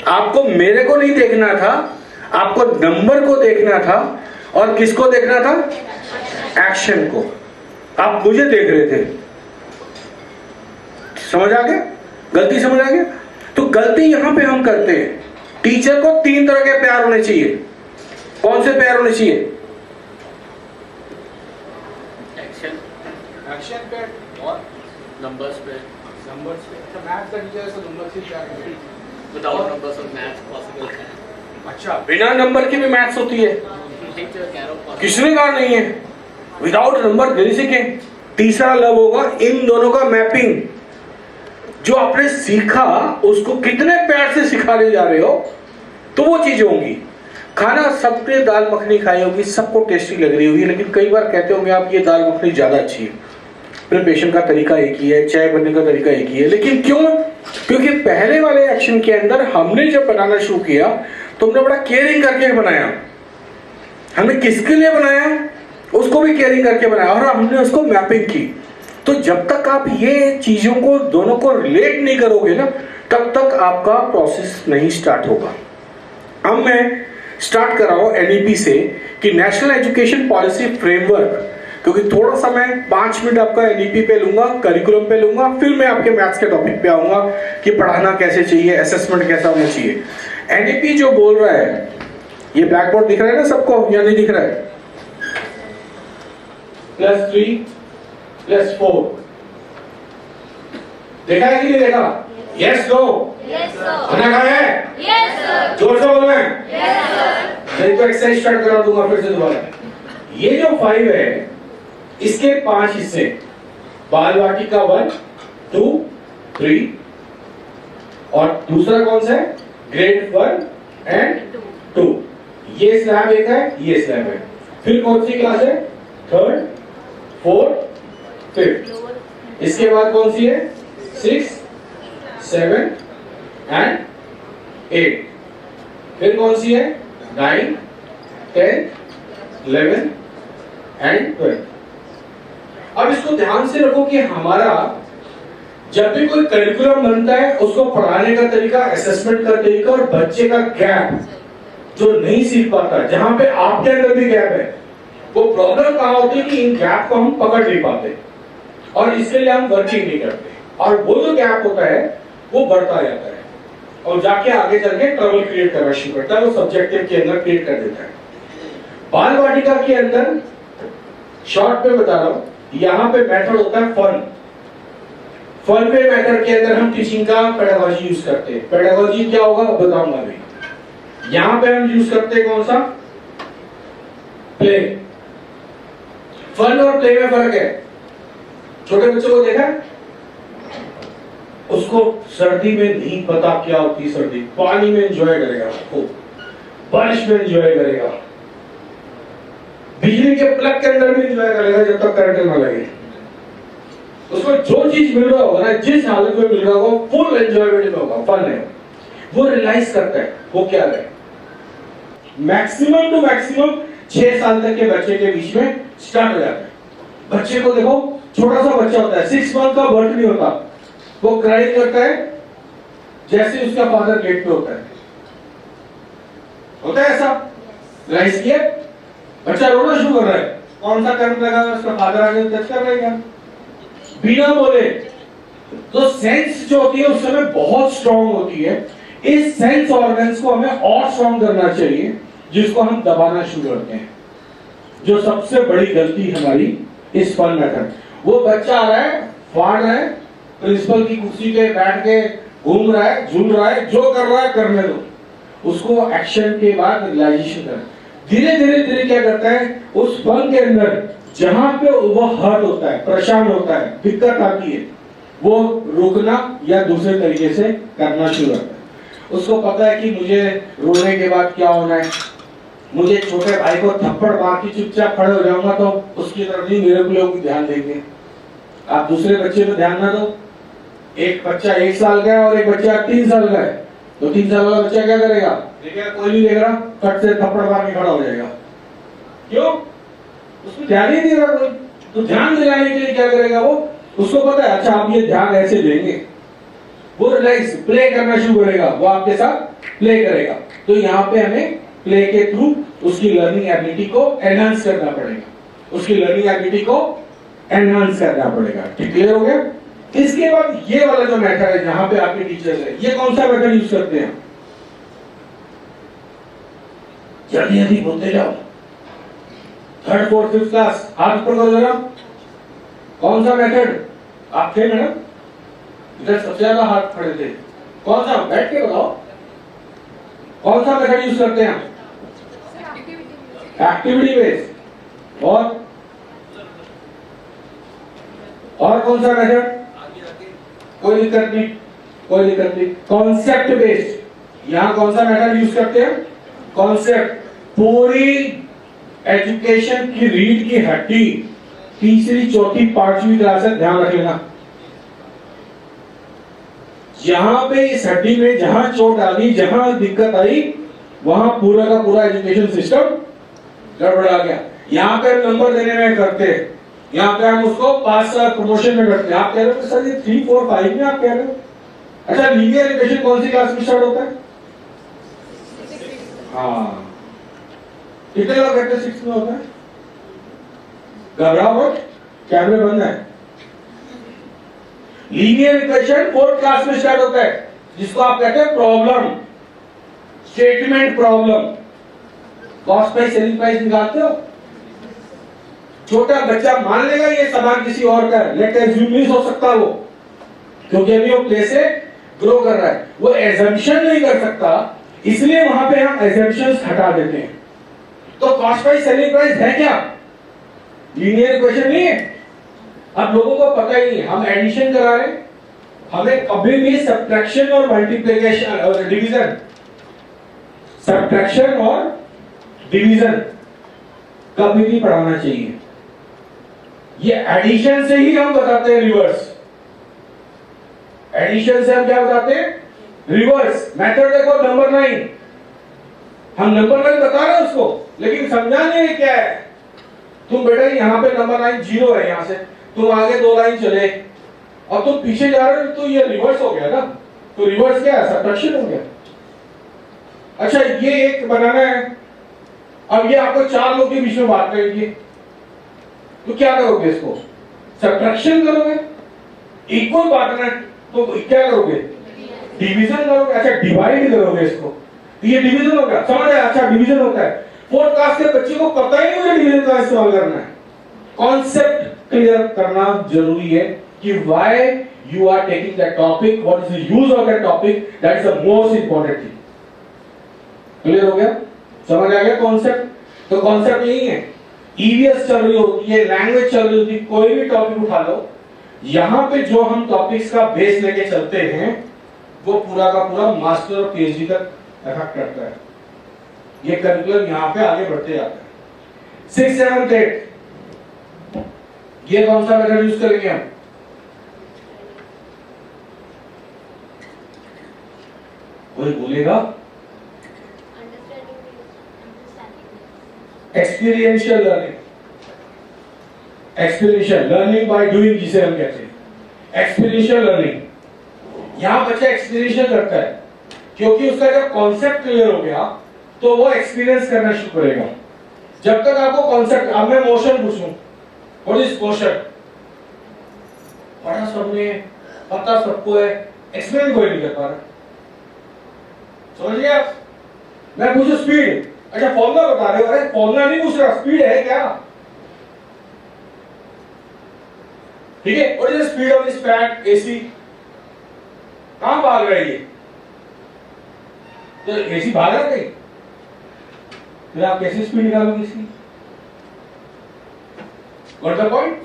आपको मेरे को नहीं देखना था, आपको नंबर को देखना था और किसको देखना था? एक्शन को। आप मुझे देख रहे थे। समझ आ गया? गलती समझ आ गया? तो गलती यहां पे हम करते हैं। टीचर को 3 तरह के प्यार होने चाहिए। कौन से प्यार होने चाहिए? एक्शन पे और नंबर्स पे, नंबर्स पे। तो मैथ्स का टीचर है तो नंबर से क्या करें? विदाउट नंबर्स और मैथ्स पॉसिबल है। अच्छा, बिना नंबर के भी मैथ्स होती है? किसने कहा नहीं है? विदाउट नंबर देरी से के। तीसरा लव होगा इन दोनों का मैपिंग। जो आपने सीखा उसको कितने प्यार से सिखाने जा रहे हो, तो वो चीजें होंगी। खाना सबने दाल मखनी खाई होगी, सबको टेस्टी लग रही होगी, लेकिन कई बार कहते होंगे आप ये दाल मखनी ज्यादा अच्छी है। प्रिपरेशन का तरीका एक ही है, चाय बनने का तरीका एक ही है, लेकिन क्यों? क्योंकि पहले वाले एक्शन के अंदर हमने जब बनाना शुरू किया तो हमने बड़ा केयरिंग करके बनाया। हमने किसके लिए बनाया? उसको भी केयरिंग करके बनाया और हमने उसको मैपिंग की। तो जब तक आप ये चीजों को दोनों को रिलेट नहीं करोगे ना, तब तक आपका प्रोसेस नहीं स्टार्ट होगा। अब मैं स्टार्ट कर रहा हूं एनईपी से कि नेशनल एजुकेशन पॉलिसी फ्रेमवर्क, क्योंकि थोड़ा सा मैं 5 मिनट आपका एनईपी पे लूंगा, करिकुलम पे लूंगा, फिर मैं आपके मैथ्स के टॉपिक पे आऊंगा कि पढ़ाना कैसे चाहिए, असेसमेंट कैसा होना चाहिए। एनईपी जो बोल रहा है, ये ब्लैक बोर्ड दिख रहा है ना सबको या नहीं दिख रहा है? +3 +4 देखा है कि नहीं देखा? Yes no? Yes, sir. खाना खाया है? Yes, sir. जोर से बोलना है? Yes, sir. नहीं तो एक्सरसाइज स्टार्ट करा दूंगा फिर से दोबारा। ये जो 5 है, इसके 5 हिस्से, बाल वाटिका 1, 2, 3 और दूसरा कौन सा है? Grade 1 and 2। ये स्लैब एक है, ये स्लैब है। फिर कौन सी क्लास है? 3rd, 4th, 5th। इसके बाद कौन सी है? 6, 7 एंड 8। फिर कौन सी है? 9, 10, 11 एंड 12। अब इसको ध्यान से रखो कि हमारा जब भी कोई करिकुलम बनता है, उसको पढ़ाने का तरीका, असेसमेंट का तरीका और बच्चे का गैप जो नहीं सीख पाता, जहां पे आपके अंदर भी गैप है, वो प्रॉब्लम कहां होती है कि इन गैप को हम पकड़ नहीं पाते और इसके लिए हम वर्किंग नहीं करते। और वो जो गैप होता है वो बढ़ता जाता है और जाके आगे चल के ट्रबल क्रिएट करना शुरू करता है, वो सब्जेक्टिव के अंदर क्रिएट कर देता है। बाल वाटिका के अंदर शॉर्ट में बता रहा हूं, यहाँ पे मेथड होता है फन। फन पे मेथड के अंदर हम टीचिंग का पेडागोजी यूज करते हैं। पेडागोजी क्या होगा बताऊंगा अभी। यहाँ पे हम यूज करते हैं कौन सा, प्ले। फन और प्ले में फर्क है। छोटे बच्चों को देखा, उसको सर्दी में नहीं पता क्या होती सर्दी, पानी में एंजॉय करेगा, खूब बारिश में एंजॉय करेगा, बिजली के प्लग के अंदर भी एंजॉय करेगा जब तक करंट ना लगे। उसको जो चीज मिल रहा होगा ना, जिस हालत में मिल रहा होगा, फुल एंजॉयमेंट में होगा, फन है। वो रियलाइज करता है वो क्या है। मैक्सिमम टू मैक्सिमम 6 साल तक के बच्चे के बीच में स्टार्ट हो जाता है। बच्चे को देखो, छोटा सा बच्चा होता है, 6 मंथ का बर्थ नहीं होता, वो क्राई करता है जैसे उसका फादर गेट पे होता है ऐसा। रियलाइज किया, बच्चा रोना शुरू कर रहा है, कौन सा करंट लगा, उसका फादर आगे टच कर रहा है बिना बोले। तो सेंस जो होती है उस समय बहुत स्ट्रांग होती है। इस सेंस ऑर्गन्स को हमें और स्ट्रांग करना चाहिए, जिसको हम दबाना शुरू करते हैं, जो सबसे बड़ी गलती हमारी इस फन मेथड। वो बच्चा आ रहा है, फाड़ रहा है, प्रिंसिपल की कुर्सी पे बैठ के घूम रहा है, झूल रहा है, जो कर रहा है करने दो, उसको एक्शन के बाद रियलाइजेशन कर। धीरे धीरे धीरे क्या करता है, उस फन के अंदर जहां पे वो हर्ट होता है, परेशान होता है, दिक्कत आती है, वो रुकना या दूसरे तरीके से करना शुरू करता है। उसको पता है कि मुझे रोने के बाद क्या होना है, मुझे छोटे भाई को थप्पड़ मार के चुपचाप खड़े हो जाऊंगा तो उसकी तरफ नहीं, मेरे को लोग ध्यान देंगे। आप दूसरे बच्चे पे ध्यान ना दो। एक बच्चा 1 साल का है और एक बच्चा 3 साल का है, तो 3 साल वाला बच्चा क्या करेगा, देखिए कोई नहीं देख रहा, कट से थप्पड़ मार के खड़ा हो जाएगा। क्यों? उसको ध्यान ही नहीं रहा कोई। तो ध्यान दिलाने के लिए क्या करेगा वो, उसको पता है अच्छा आप ये ध्यान ऐसे देंगे, वो रिलैक्स प्ले करना शुरू करेगा, वो आपके साथ प्ले करेगा। तो यहाँ पे हमें प्ले के थ्रू उसकी लर्निंग एबिलिटी को एनहांस करना पड़ेगा, उसकी लर्निंग एबिलिटी को एनहांस करना पड़ेगा। ठीक, क्लियर हो गया? इसके बाद ये वाला जो मेथड है जहां पे आपके टीचर्स है, ये कौन सा मेथड यूज करते हैं? जल्दी जल्दी बोलते जाओ। 3rd 4th 5th क्लास, हाथ ऊपर करो जरा। कौन सा मेथड? आप थे मैडम, इधर सबसे ज्यादा हाथ खड़े थे। कौन सा? बैठ के बताओ, कौन सा मेथड यूज करते हैं? Activity based. और कौन सा मेथड? कोई दिक्कत नहीं, कोई दिक्कत नहीं। Concept based. यहां कौन सा मेथड यूज करते हैं? कॉन्सेप्ट। पूरी एजुकेशन की रीढ़ की हड्डी 3री 4थी 5वीं क्लास से ध्यान रख लेना। जहां पे इस हड्डी में जहां चोट आ गई, जहां दिक्कत आई, वहां पूरा का पूरा एजुकेशन सिस्टम गड़बड़ा गया। यहाँ पे नंबर देने में करते हैं, यहाँ पे हम उसको पास प्रमोशन में करते हैं। आप कह रहे हो सर ये 3, 4, 5 में आप कह रहे हो? अच्छा, लीनियर इक्वेशन कौन सी क्लास में स्टार्ट होता है? हाँ, कितने लोग कहते हैं 6 में होता है? घबराओ मत, कैमरे बंद है। लीनियर इक्वेशन 4th क्लास में स्टार्ट होता है, जिसको आप कहते हैं problem, statement problem. Cost price selling price निकालते हो, छोटा बच्चा मान लेगा ये सामान किसी और का है, लेट एज्यूम नहीं हो सकता वो, क्योंकि अभी वो प्ले से ग्रो कर रहा है, वो एजम्पशन नहीं कर सकता, इसलिए वहां पे हम एजम्पशंस हटा देते हैं। तो कॉस्ट प्राइस सेलिंग प्राइस है क्या? लीनियर इक्वेशन नहीं है। अब लोगों को पता ही नहीं, हम एडिशन करा रहे हैं, हमें कभी भी सब्ट्रैक्शन और मल्टीप्लिकेशन और डिवीजन, सब्ट्रैक्शन और डिवीजन कभी नहीं पढ़ाना चाहिए। ये एडिशन से ही हम बताते हैं रिवर्स। एडिशन से हम क्या बताते हैं? रिवर्स। मेथड देखो नंबर 9, हम नंबर 9 बता रहे हैं उसको, लेकिन समझा नहीं क्या है। तुम बेटा यहाँ पे नंबर 9 0 है, यहाँ से तुम आगे 2 लाइन चले और तुम पीछे जा रहे हो, तो ये रिवर्स हो गया ना। तो रिवर्स क्या है? सब्ट्रैक्शन हो गया। अच्छा, ये एक बनाना है, अब ये आपको 4 लोग के बीच में बात करेंगे, तो क्या करोगे? इसको सब्ट्रैक्शन करोगे, इक्वल पार्टनर तो क्या करोगे? डिवीजन करोगे। अच्छा डिवाइड करोगे इसको, तो ये डिवीजन हो गया, समझ आया? अच्छा डिवीजन होता है। फोर्थ क्लास के बच्चे को पता ही नहीं मुझे डिवीजन का इस्तेमाल करना है। कॉन्सेप्ट क्लियर करना जरूरी है कि why you are taking that topic, what is the use of that topic, that is the most important thing. Clear हो गया? समझ आ गया कॉन्सेप्ट? तो कॉन्सेप्ट यही है, ईवीएस चल रही होती है, लैंग्वेज चल रही होती है, कोई भी टॉपिक उठा लो, यहां पे जो हम टॉपिक्स का बेस लेके चलते हैं वो पूरा का पूरा मास्टर और पीएचडी तक इफेक्ट करता है। ये करिकुलम यहां पे आगे बढ़ते जाता है। 6, 7, 8 ये कौन सा मेथड यूज करेंगे हम? कोई बोलेगा? Experiential learning, experiential learning by doing जिसे हम कहते हैं एक्सपीरियंशियल लर्निंग। यहां बच्चा एक्सपीरियंशियल करता है क्योंकि उसका जब कॉन्सेप्ट क्लियर हो गया तो वो एक्सपीरियंस करना शुरू करेगा। जब तक आपको कॉन्सेप्ट, अब मैं मोशन पूछूं, व्हाट इज मोशन, पढ़ा सबने, पता सबको है, एक्सप्लेन कोई नहीं कर पा रहा, समझ गए आप? मैं पूछूं स्पीड, अच्छा फॉर्मूला बता रहे हो, अरे फॉर्मूला नहीं पूछ रहा, स्पीड है क्या? ठीक है, what is the speed of this fan AC? कहां भाग रहा है ये? तो एसी भाग रहा है, फिर आप कैसे स्पीड निकालोगे इसकी? What the point?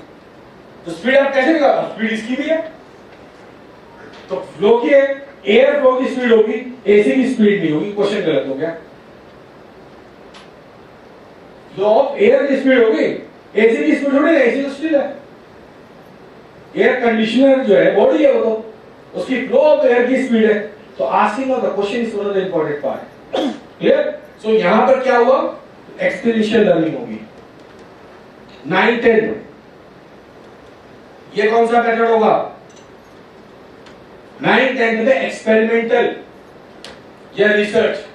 तो स्पीड आप कैसे निकालोगे? स्पीड इसकी भी है, तो फ्लो की है, एयर फ्लो की स्पीड होगी, एसी की स्पीड नहीं होगी। क्वेश्चन गलत हो गया। फ्लो ऑफ एयर की स्पीड होगी, एसी की स्पीड थोड़ी है, एसी तो स्टिल है। एयर कंडीशनर जो है बॉडी है वो तो उसकी फ्लो ऑफ एयर की स्पीड है। तो asking of the question is one of the important part. Clear? So यहां पर क्या हुआ? एक्सपीरियंशियल लर्निंग होगी। 9, 10 ये कौन सा मेथड होगा? 9, 10 में एक्सपेरिमेंटल या रिसर्च,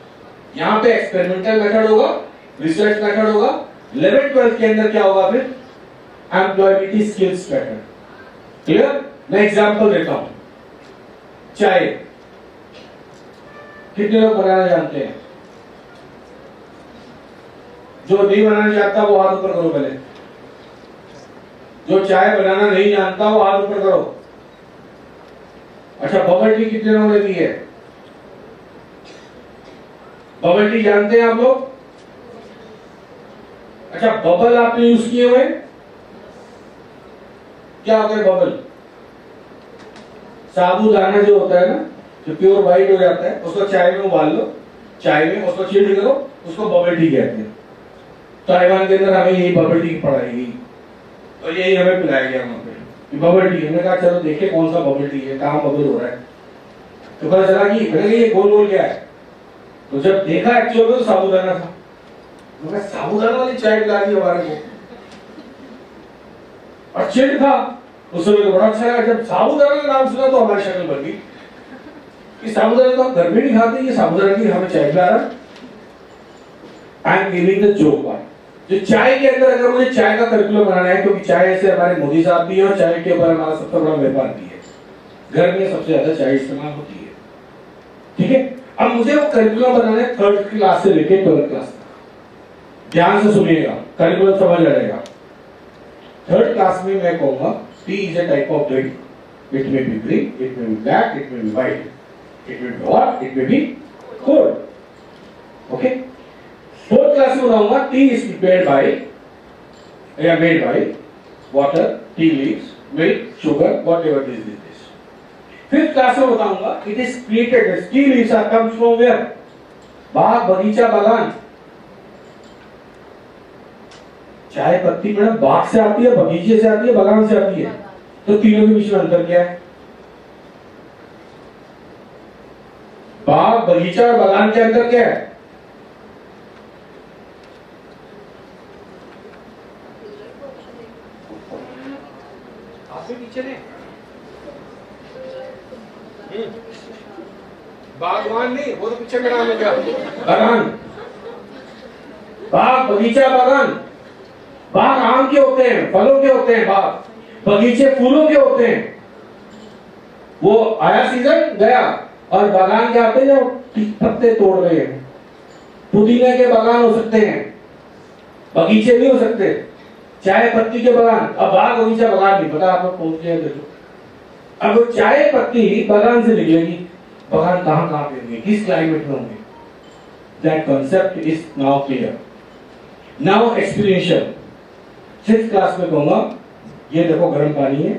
यहां पे एक्सपेरिमेंटल मेथड होगा, रिसर्च मेथड होगा। 11, 12 के अंदर क्या होगा? फिर एम्प्लॉयबिलिटी स्किल्स मेथड। क्लियर? मैं एग्जांपल देता हूं। चाय कितने लोग बनाना जानते हैं? जो नहीं बनाना जानता वो हाथ ऊपर करो पहले। जो चाय बनाना नहीं जानता वो हाथ ऊपर करो। अच्छा बबल टी कितने लोगों ने दी है? बबल टी जानते हैं आप लोग? अच्छा बबल आपने यूज किए हुए? क्या होता है बबल? साबूदाना जो होता है ना, जो प्योर व्हाइट हो जाता है, उसको चाय में उबाल लो, चाय में उसको चिल्ड करो, उसको बबल टी कहते हैं। ताइवान के अंदर हमें यही बबल टी पढ़ाई गई और यही हमें पिलाया गया वहां पे बबल टी। हमने कहा चलो देखे कौन सा बबल टी है, कहां बबल हो रहा है। तो पता चला कि ये गोल गोल क्या है। तो जब देखा एक्चुअल में तो साबूदाना था। मैंने साबूदाना वाली चाय पिला दी हमारे को और चिल्ड था। उस समय तो बड़ा अच्छा लगा। जब साबूदाना का नाम सुना तो हमारी शक्ल बन गई कि साबूदाना तो हम घर में नहीं खाते, ये साबूदाना की हमें चाय पिला रहा। I am giving the joke part. जो चाय के अंदर अगर मुझे चाय का करिकुलम बनाना है, क्योंकि चाय से हमारे मोदी साहब भी है और चाय के ऊपर हमारा सबसे बड़ा व्यापार भी है, घर में सबसे ज्यादा चाय इस्तेमाल होती है। ठीक है, अब मुझे वो करिकुलम बनाना है 3rd क्लास से लेकर 12th क्लास तक। ध्यान से सुनिएगा, करिकुलम समझ आ जाएगा। 3rd क्लास में मैं कहूंगा tea is a type of drink. It may be green, it may be black, it may be white, it may be hot, it may be cold. Okay, 4th class में बताऊंगा टी इज प्रिपेयर्ड बाय या made by water, tea leaves, milk, sugar, whatever this is. 5th class में बताऊंगा it is created, tea leaves are comes from where? बाग, बगीचा, बागान। चाय पत्ती मैडम बाग से आती है, बगीचे से आती है, बागान से आती है। तो तीनों के बीच में अंतर क्या है? बाग, बगीचा और बागान के अंदर क्या है? आपके पीछे ने बागवान नहीं, वो तो पीछे का नाम है क्या? बागान। बाग, बगीचा, बागान। बाग आम के होते हैं, फलों के होते हैं, बाग। बगीचे फूलों के होते हैं। वो आया सीजन गया, और बागान क्या आते हैं जो पत्ते तोड़ रहे हैं। पुदीने के बागान हो सकते हैं, बगीचे नहीं हो सकते। चाय पत्ती के बागान, अब बाग बगीचा बागान नहीं पता आपको कौन से देखो। अब वो चाय पत्ती बागान से निकलेगी, बागान कहाँ कहाँ पे होंगे, किस क्लाइमेट में होंगे। That concept is now clear. Now experiential 6th class में कहूंगा, ये देखो गर्म पानी है,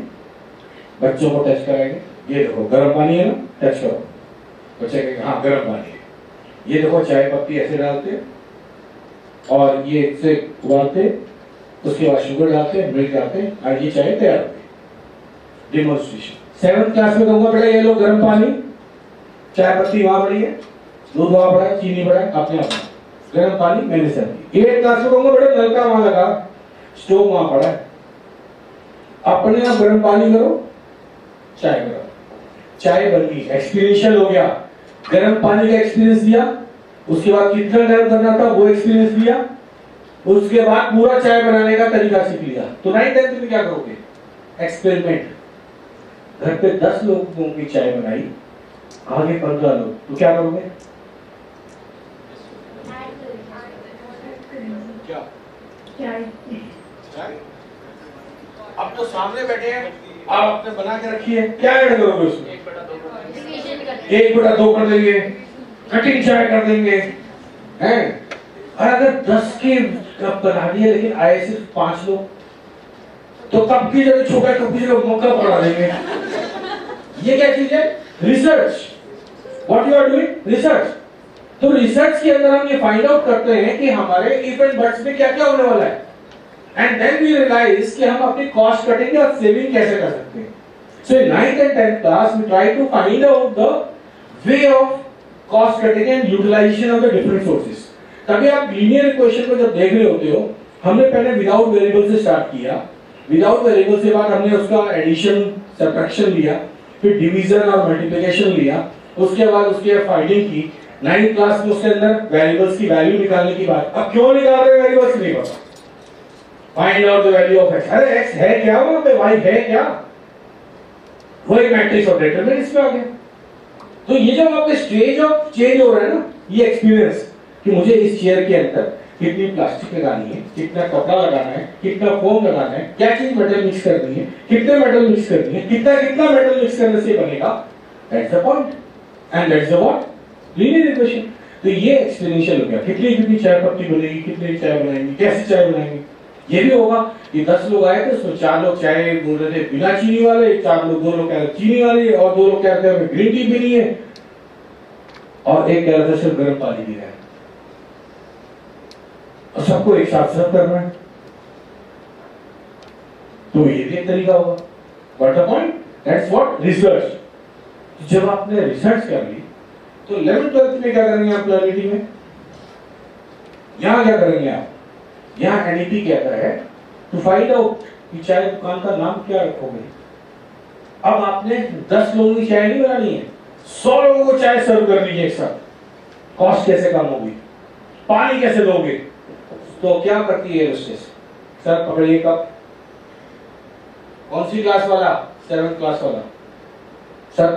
बच्चों को टच कराएंगे, ये देखो गर्म पानी है ना, टच करो, बच्चे कहेंगे हाँ गर्म पानी है। ये देखो चाय पत्ती ऐसे डालते और ये इससे उबालते, उसके बाद शुगर डालते, मिल्क डालते और ये चाय तैयार होती है। डेमोन्स्ट्रेशन। 7th क्लास में कहूंगा बेटा ये लो गर्म पानी, चाय पत्ती वहां पड़ी है, दूध वहां पड़ा है, चीनी पड़ा है, आपने अपना गर्म पानी मैंने सर्व की। 8th क्लास में कहूंगा बेटा नलका वहां लगा, स्टोव वहां पड़ा है, अपने आप गर्म पानी करो, चाय करो, चाय बन गई। एक्सपीरियंशियल हो गया, गर्म पानी का एक्सपीरियंस दिया, उसके बाद कितना गर्म करना था वो एक्सपीरियंस दिया, उसके बाद पूरा चाय बनाने का तरीका सीख लिया। तो 9th 10th में क्या करोगे? एक्सपेरिमेंट। घर पे 10 लोगों की चाय बनाई, आगे 15 लोग, तो क्या करोगे? अब तो सामने बैठे हैं, आप अपने बना के रखिए, क्या ऐड करोगे उसमें? 1/2 कर देंगे, कटिंग चाय कर देंगे, हैं? और अगर 10 के कप बना दिए लेकिन आए सिर्फ 5 लोग, तो कप की जगह छोटा कप की जगह मौका बढ़ा देंगे। ये क्या चीज है? Research. What you are doing? Research. तो रिसर्च के अंदर हम ये फाइंड आउट करते हैं कि हमारे इफ एंड बट्स में क्या क्या होने वाला है, एंड देन वी रियलाइज कि हम अपनी कॉस्ट कटिंग और सेविंग कैसे कर सकते हैं। So in 9th and 10th class we try to find out the way of cost cutting and utilisation of the different sources. तभी आप लीनियर इक्वेशन को जब देख रहे होते हो, हमने पहले विदाउट वेरिएबल से स्टार्ट किया, विदाउट वेरिएबल से बाद हमने उसका एडिशन सब्ट्रैक्शन लिया, फिर डिवीजन और मल्टीप्लिकेशन लिया, उसके बाद उसकी फाइंडिंग की। 9th क्लास में उसके अंदर वेरिएबल्स की वैल्यू निकालने की बात। अब क्यों निकाल रहे हैं वेरिएबल्स नहीं पता, find out the value of x। अरे x है क्या वहां पे, y है क्या, वही मैट्रिक्स ऑफ डिटरमिनेंट्स में आ गया। तो ये जब आपके स्टेज ऑफ चेंज हो रहा है ना, ये एक्सपीरियंस कि मुझे इस चेयर के अंदर कितनी प्लास्टिक लगानी है, कितना कपड़ा लगाना है, कितना फोम लगाना है, क्या चीज मेटल मिक्स करनी है, कितने मेटल मिक्स करनी है, कितना कितना मेटल मिक्स करने से बनेगा, that's the point and that's the what linear equation. तो ये एक्सपेरिमेंशियल हो गया, कितनी कितनी चाय पत्ती बनेगी, कितनी चाय बनाएंगे, कैसे चाय बनाएंगे। ये भी होगा कि 10 लोग आए थे, उसमें 4 लोग चाय बोल रहे थे बिना चीनी वाले, 4 लोग 2 लोग कह रहे चीनी वाली, और 2 लोग कह रहे थे ग्रीन टी पीनी है, और एक कह रहा था सिर्फ गर्म पानी पीना है। और सबको एक साथ सर्व करना है, तो ये भी एक तरीका होगा। What the point? That's what research. जब आपने रिसर्च कर ली तो 11th 12th में क्या करेंगे आप प्लानिटी में? यहां क्या करेंगे आप? यहाँ एनईपी कहता है टू फाइंड आउट कि चाय दुकान का नाम क्या रखोगे। अब आपने 10 लोगों की चाय नहीं बनानी है, 100 लोगों को चाय सर्व कर लीजिए एक साथ। कॉस्ट कैसे कम होगी, पानी कैसे दोगे? तो क्या करती है होस्टेस? सर पकड़िए कप। कौन सी क्लास वाला? 7th क्लास वाला। सर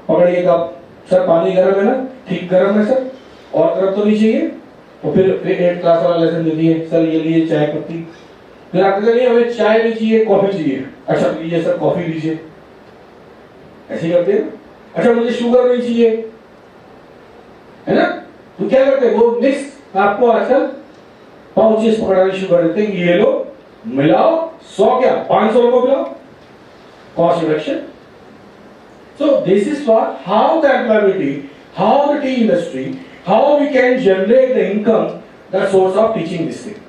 पकड़िए कप। सर पानी गर्म है ना? ठीक गर्म है सर, और गर्म तो नहीं चाहिए? तो फिर 8th क्लास वाला लेसन दे दिए, सर ये लीजिए चाय पत्ती। फिर आपको कहिए हमें चाय नहीं चाहिए, कॉफी चाहिए। अच्छा लीजिए सर कॉफी लीजिए, ऐसे करते हैं। अच्छा मुझे शुगर नहीं चाहिए, है ना? तो क्या करते हैं, वो मिक्स आपको आजकल पाउचेस पकड़ाने शुरू कर देते हैं, ये लो मिलाओ, 100 क्या 500 लोगों को मिलाओ, cost reduction. So this is what how the employability, how the tea industry, how we can generate the income, the source of teaching this thing.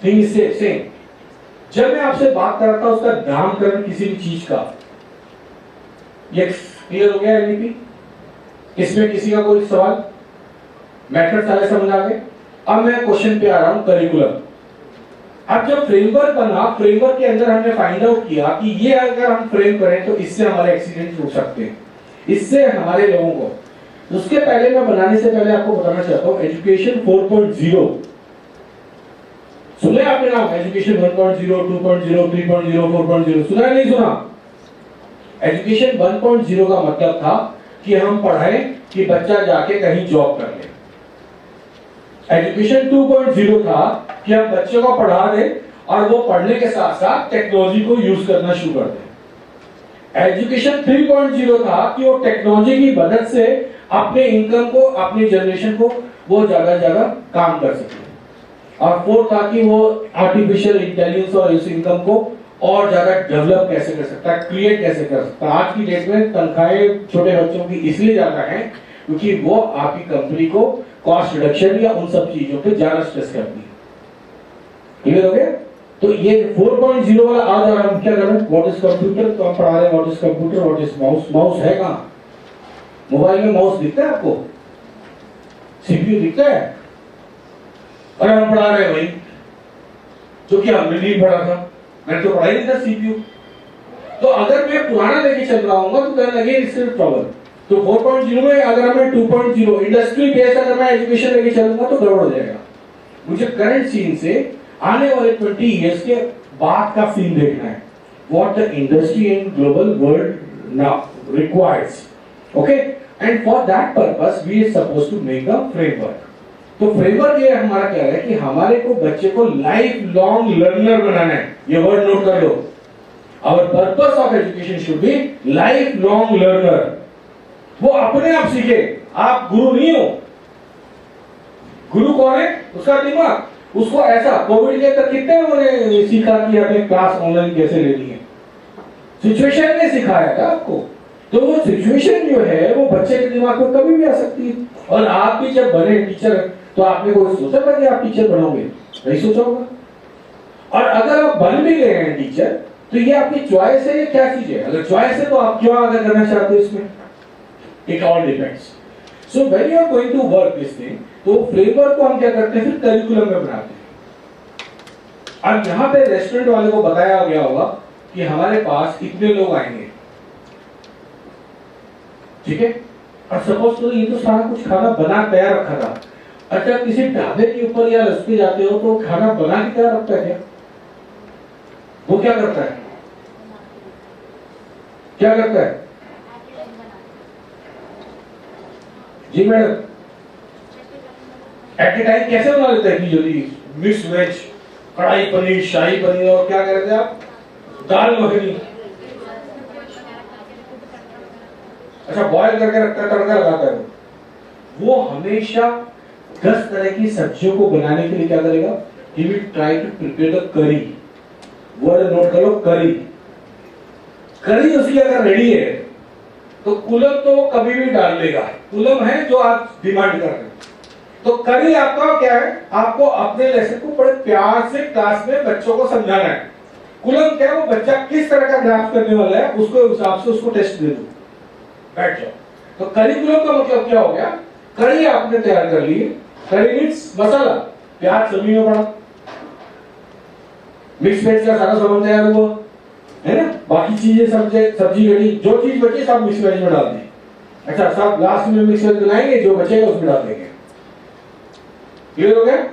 Thing is same. जब मैं आपसे बात कर रहा था उसका नामकरण किसी भी चीज का, ये क्लियर हो गया एनईपी? इसमें किसी का कोई सवाल? मैटर सारे समझ आ गए? अब मैं क्वेश्चन पे आ रहा हूं, करिकुलम। अब जब फ्रेमवर्क बना, फ्रेमवर्क के अंदर हमने फाइंड आउट किया कि ये अगर हम फ्रेम करें तो इससे हमारे एक्सीडेंट रुक सकते हैं, इससे हमारे लोगों को। उसके पहले मैं बनाने से पहले आपको बताना चाहता हूं एजुकेशन 4.0 सुने आपने नाम? एजुकेशन 1.0, 2.0, 3.0, 4.0 सुना है नहीं सुना? एजुकेशन 1.0 का मतलब था कि हम पढ़ाएं कि बच्चा जाके कहीं जॉब कर ले। एजुकेशन 2.0 था कि हम बच्चे को पढ़ा दें और वो पढ़ने के साथ साथ टेक्नोलॉजी को यूज करना शुरू कर दें। एजुकेशन 3.0 था कि वो टेक्नोलॉजी की मदद से अपने इनकम को, अपनी जनरेशन को वो ज्यादा ज्यादा काम कर सके। और फोर्थ था कि वो आर्टिफिशियल इंटेलिजेंस और इस इनकम को और ज्यादा डेवलप कैसे कर सकता है, क्रिएट कैसे कर सकता है। आज की डेट में तनख्वाहें छोटे बच्चों की इसलिए ज्यादा है क्योंकि वो आपकी कंपनी को कॉस्ट रिडक्शन या उन सब चीजों पे ज्यादा स्ट्रेस करती है। क्लियर हो गया? तो ये 4.0 वाला आज और हम क्या कर रहे हैं, व्हाट इज कंप्यूटर, तो हम पढ़ा रहे हैं what is computer, what is mouse. Mouse है कहां? मोबाइल में माउस दिखता है आपको? सीपीयू दिखता है? और हम पढ़ा रहे हैं वही जो कि हमने नहीं पढ़ा था। मैंने तो पढ़ा ही नहीं था सीपीयू। तो अगर मैं पुराना लेके चल रहा हूँ तो देन अगेन इट्स प्रॉब्लम। तो 4.0 में अगर मैं 2.0 इंडस्ट्री बेस अगर मैं एजुकेशन लेके चलूंगा तो गड़बड़ हो जाएगा। मुझे करंट सीन से आने वाले 20 इयर्स के बाद का सीन देखना है, what the industry in global world now requires. Okay, and for that purpose we are supposed to make a framework. तो फ्रेमवर्क ये हमारा क्या है कि हमारे को बच्चे को लाइफ लॉन्ग लर्नर बनाना है। ये वर्ड नोट कर लो, our purpose of education should be life long learner. वो अपने आप सीखे, आप गुरु नहीं हो। गुरु कौन है? उसका दिमाग। उसको ऐसा कोविड के अंदर कितने उन्होंने सीखा कि हमें क्लास ऑनलाइन कैसे लेनी है, सिचुएशन ने सिखाया था आपको। तो वो सिचुएशन जो है वो बच्चे के दिमाग में कभी भी आ सकती है। और आप भी जब बने टीचर तो आपने कोई सोचा था कि आप टीचर बनोगे? नहीं सोचा होगा। और अगर आप बन भी गए हैं टीचर तो ये आपकी चॉइस है, ये क्या चीज है? अगर चॉइस है तो आप क्यों आगे करना चाहते हो इसमें? It all depends. So when you are going to work this thing, तो फ्रेमवर्क को हम क्या करते हैं, फिर करिकुलम में बनाते हैं। अब यहाँ पे रेस्टोरेंट वाले को बताया गया होगा कि हमारे पास इतने लोग आएंगे, ठीक है, और सपोज तो ये तो सारा कुछ खाना बना तैयार रखा था। अच्छा, किसी ढाबे के ऊपर या रस्ते जाते हो तो खाना बना के तैयार रखता है क्या? वो क्या करता है? क्या करता है? जी मैडम, एट ए टाइम कैसे बना लेते हैं? जल्दी मिक्स वेज, कढ़ाई पनीर, शाही पनीर, और क्या कह रहे थे आप, दाल मखनी। अच्छा, बॉयल करके रखता है, तड़का लगाता है। वो हमेशा 10 तरह की सब्जियों को बनाने के लिए क्या करेगा? He will try to prepare the curry. Word note करो, करी। करी उसकी अगर रेडी है तो कुलम तो कभी भी डाल देगा। कुलम है जो आप डिमांड कर रहे हैं। तो करी आपका क्या है? आपको अपने लेसन को बड़े प्यार से क्लास में बच्चों को समझाना है। कुलम क्या है? वो बच्चा किस तरह का ग्राफ करने वाला है उसको हिसाब से उसको टेस्ट दे दो, बैठ जाओ। तो करिकुलम का मतलब क्या हो गया? कड़ी आपने तैयार कर ली। कड़ी मीन्स मसाला, प्याज सब्जी में पड़ा, मिक्स वेज का सारा सामान तैयार हुआ है ना, बाकी चीजें सब्जी कड़ी, जो चीज बची सब मिक्स वेज में डाल दी। अच्छा, सब लास्ट में मिक्स वेज बनाएंगे, जो बचेगा उसमें डाल देंगे। क्लियर हो गया?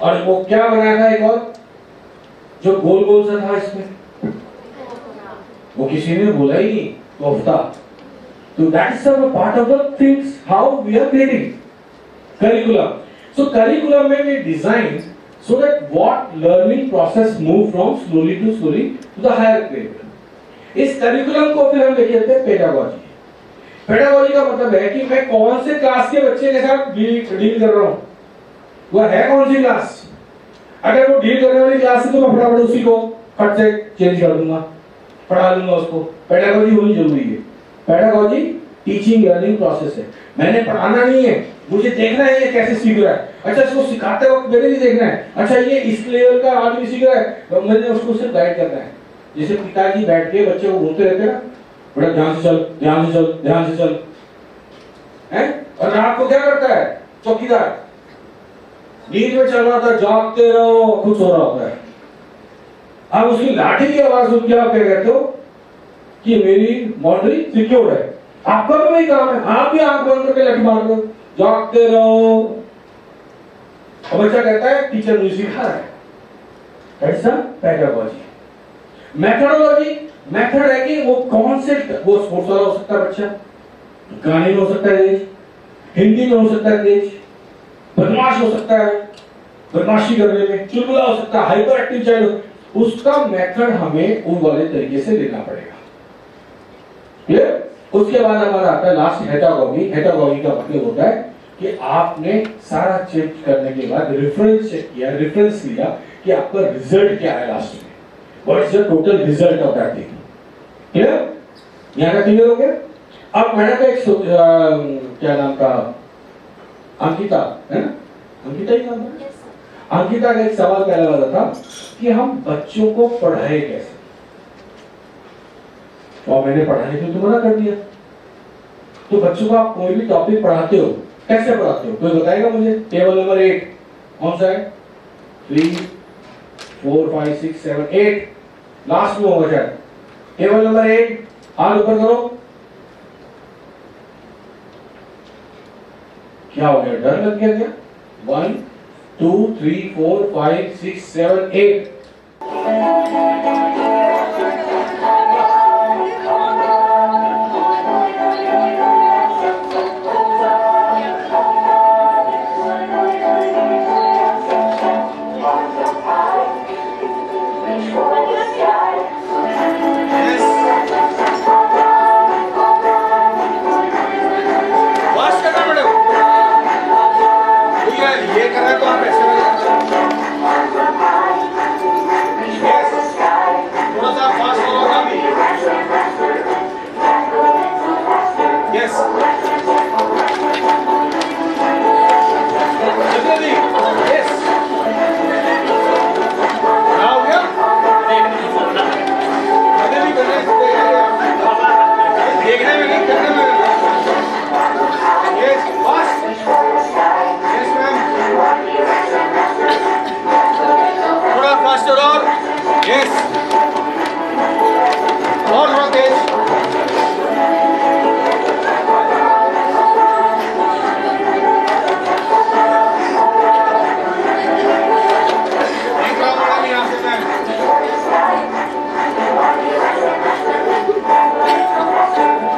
और वो क्या बनाया था एक और जो गोल गोल सा था इसमें, वो किसी ने बोला ही नहीं, kofta. So that is a part of the things how we are creating curriculum. So curriculum में we design so that what learning process move from slowly to the higher grade. इस curriculum को फिर हम लेके आते हैं pedagogy. Pedagogy का मतलब है कि मैं कौन से क्लास के बच्चे के साथ डील कर रहा हूँ, वो है कौन सी क्लास। अगर वो डील करने वाली क्लास है तो मैं फटाफट उसी को फट से चेंज कर दूंगा, पढ़ा लूंगा उसको। पेडागोजी होनी जरूरी है। पेडागोजी टीचिंग लर्निंग प्रोसेस है। मैंने पढ़ाना नहीं है, मुझे देखना है ये कैसे सीख रहा है। अच्छा, इसको सिखाते वक्त मैंने भी देखना है, अच्छा ये इस लेवल का आदमी सीख रहा है, तो मैंने उसको सिर्फ गाइड करना है। जैसे पिताजी बैठ के बच्चे को घूमते रहते हैं ना, बड़ा ध्यान से चल, ध्यान से चल, ध्यान से चल, है। और रात को क्या करता है चौकीदार? नींद में चल रहा था, जागते रहो, खुद सो रहा होता है। अब उसकी लाठी की आवाज सुन के आप क्या कहते हो कि मेरी बाउंड्री सिक्योर है। आपका भी वही काम है, आप भी आंख बंद करके लाठी मार दो, जागते रहो। और बच्चा कहता है टीचर मुझे सिखा रहा है। That's the pedagogy. Methodology method है कि वो कौन से, वो स्पोर्ट्स वाला हो सकता है बच्चा, गाने में हो सकता है तेज, हिंदी में हो सकता है तेज, बदमाश हो सकता है, बदमाशी करने में चुलबुला हो सकता है, हाइपर एक्टिव चाइल्ड, उसका मेथड हमें उन वाले तरीके से लेना पड़ेगा। क्लियर? उसके बाद हमारा आता है लास्ट हेटागॉगी। हेटागॉगी का मतलब होता है कि आपने सारा चेक करने के बाद रेफरेंस चेक किया, रेफरेंस लिया कि आपका रिजल्ट क्या है लास्ट में, what is the total result of that thing. Clear? यहां का क्लियर हो गया? अब मैंने का एक क्या नाम था, अंकिता है ना, अंकिता ही नाम है, अंकिता का एक सवाल पहले वाला था कि हम बच्चों को पढ़ाए कैसे, और मैंने पढ़ाने के लिए तो मना कर दिया। तो बच्चों को आप कोई भी टॉपिक पढ़ाते हो, कैसे पढ़ाते हो, कोई बताएगा मुझे? टेबल नंबर 8 कौन सा है? 3 4 5 6 7 8 लास्ट में होगा शायद। टेबल नंबर 8, हाथ ऊपर करो। क्या हो गया, डर लग गया क्या? 1 2 3 4 5 6 7 8 ये कर रहे हैं तो आप ऐसे थोड़ा सा फास्ट होगा भी। यस जल्दी, यस क्या हो गया? भी करने देखने में नहीं, करने में। यस फास्ट, यस मैम, थोड़ा फास्टर और यस, और थोड़ा तेज। यहाँ से मैम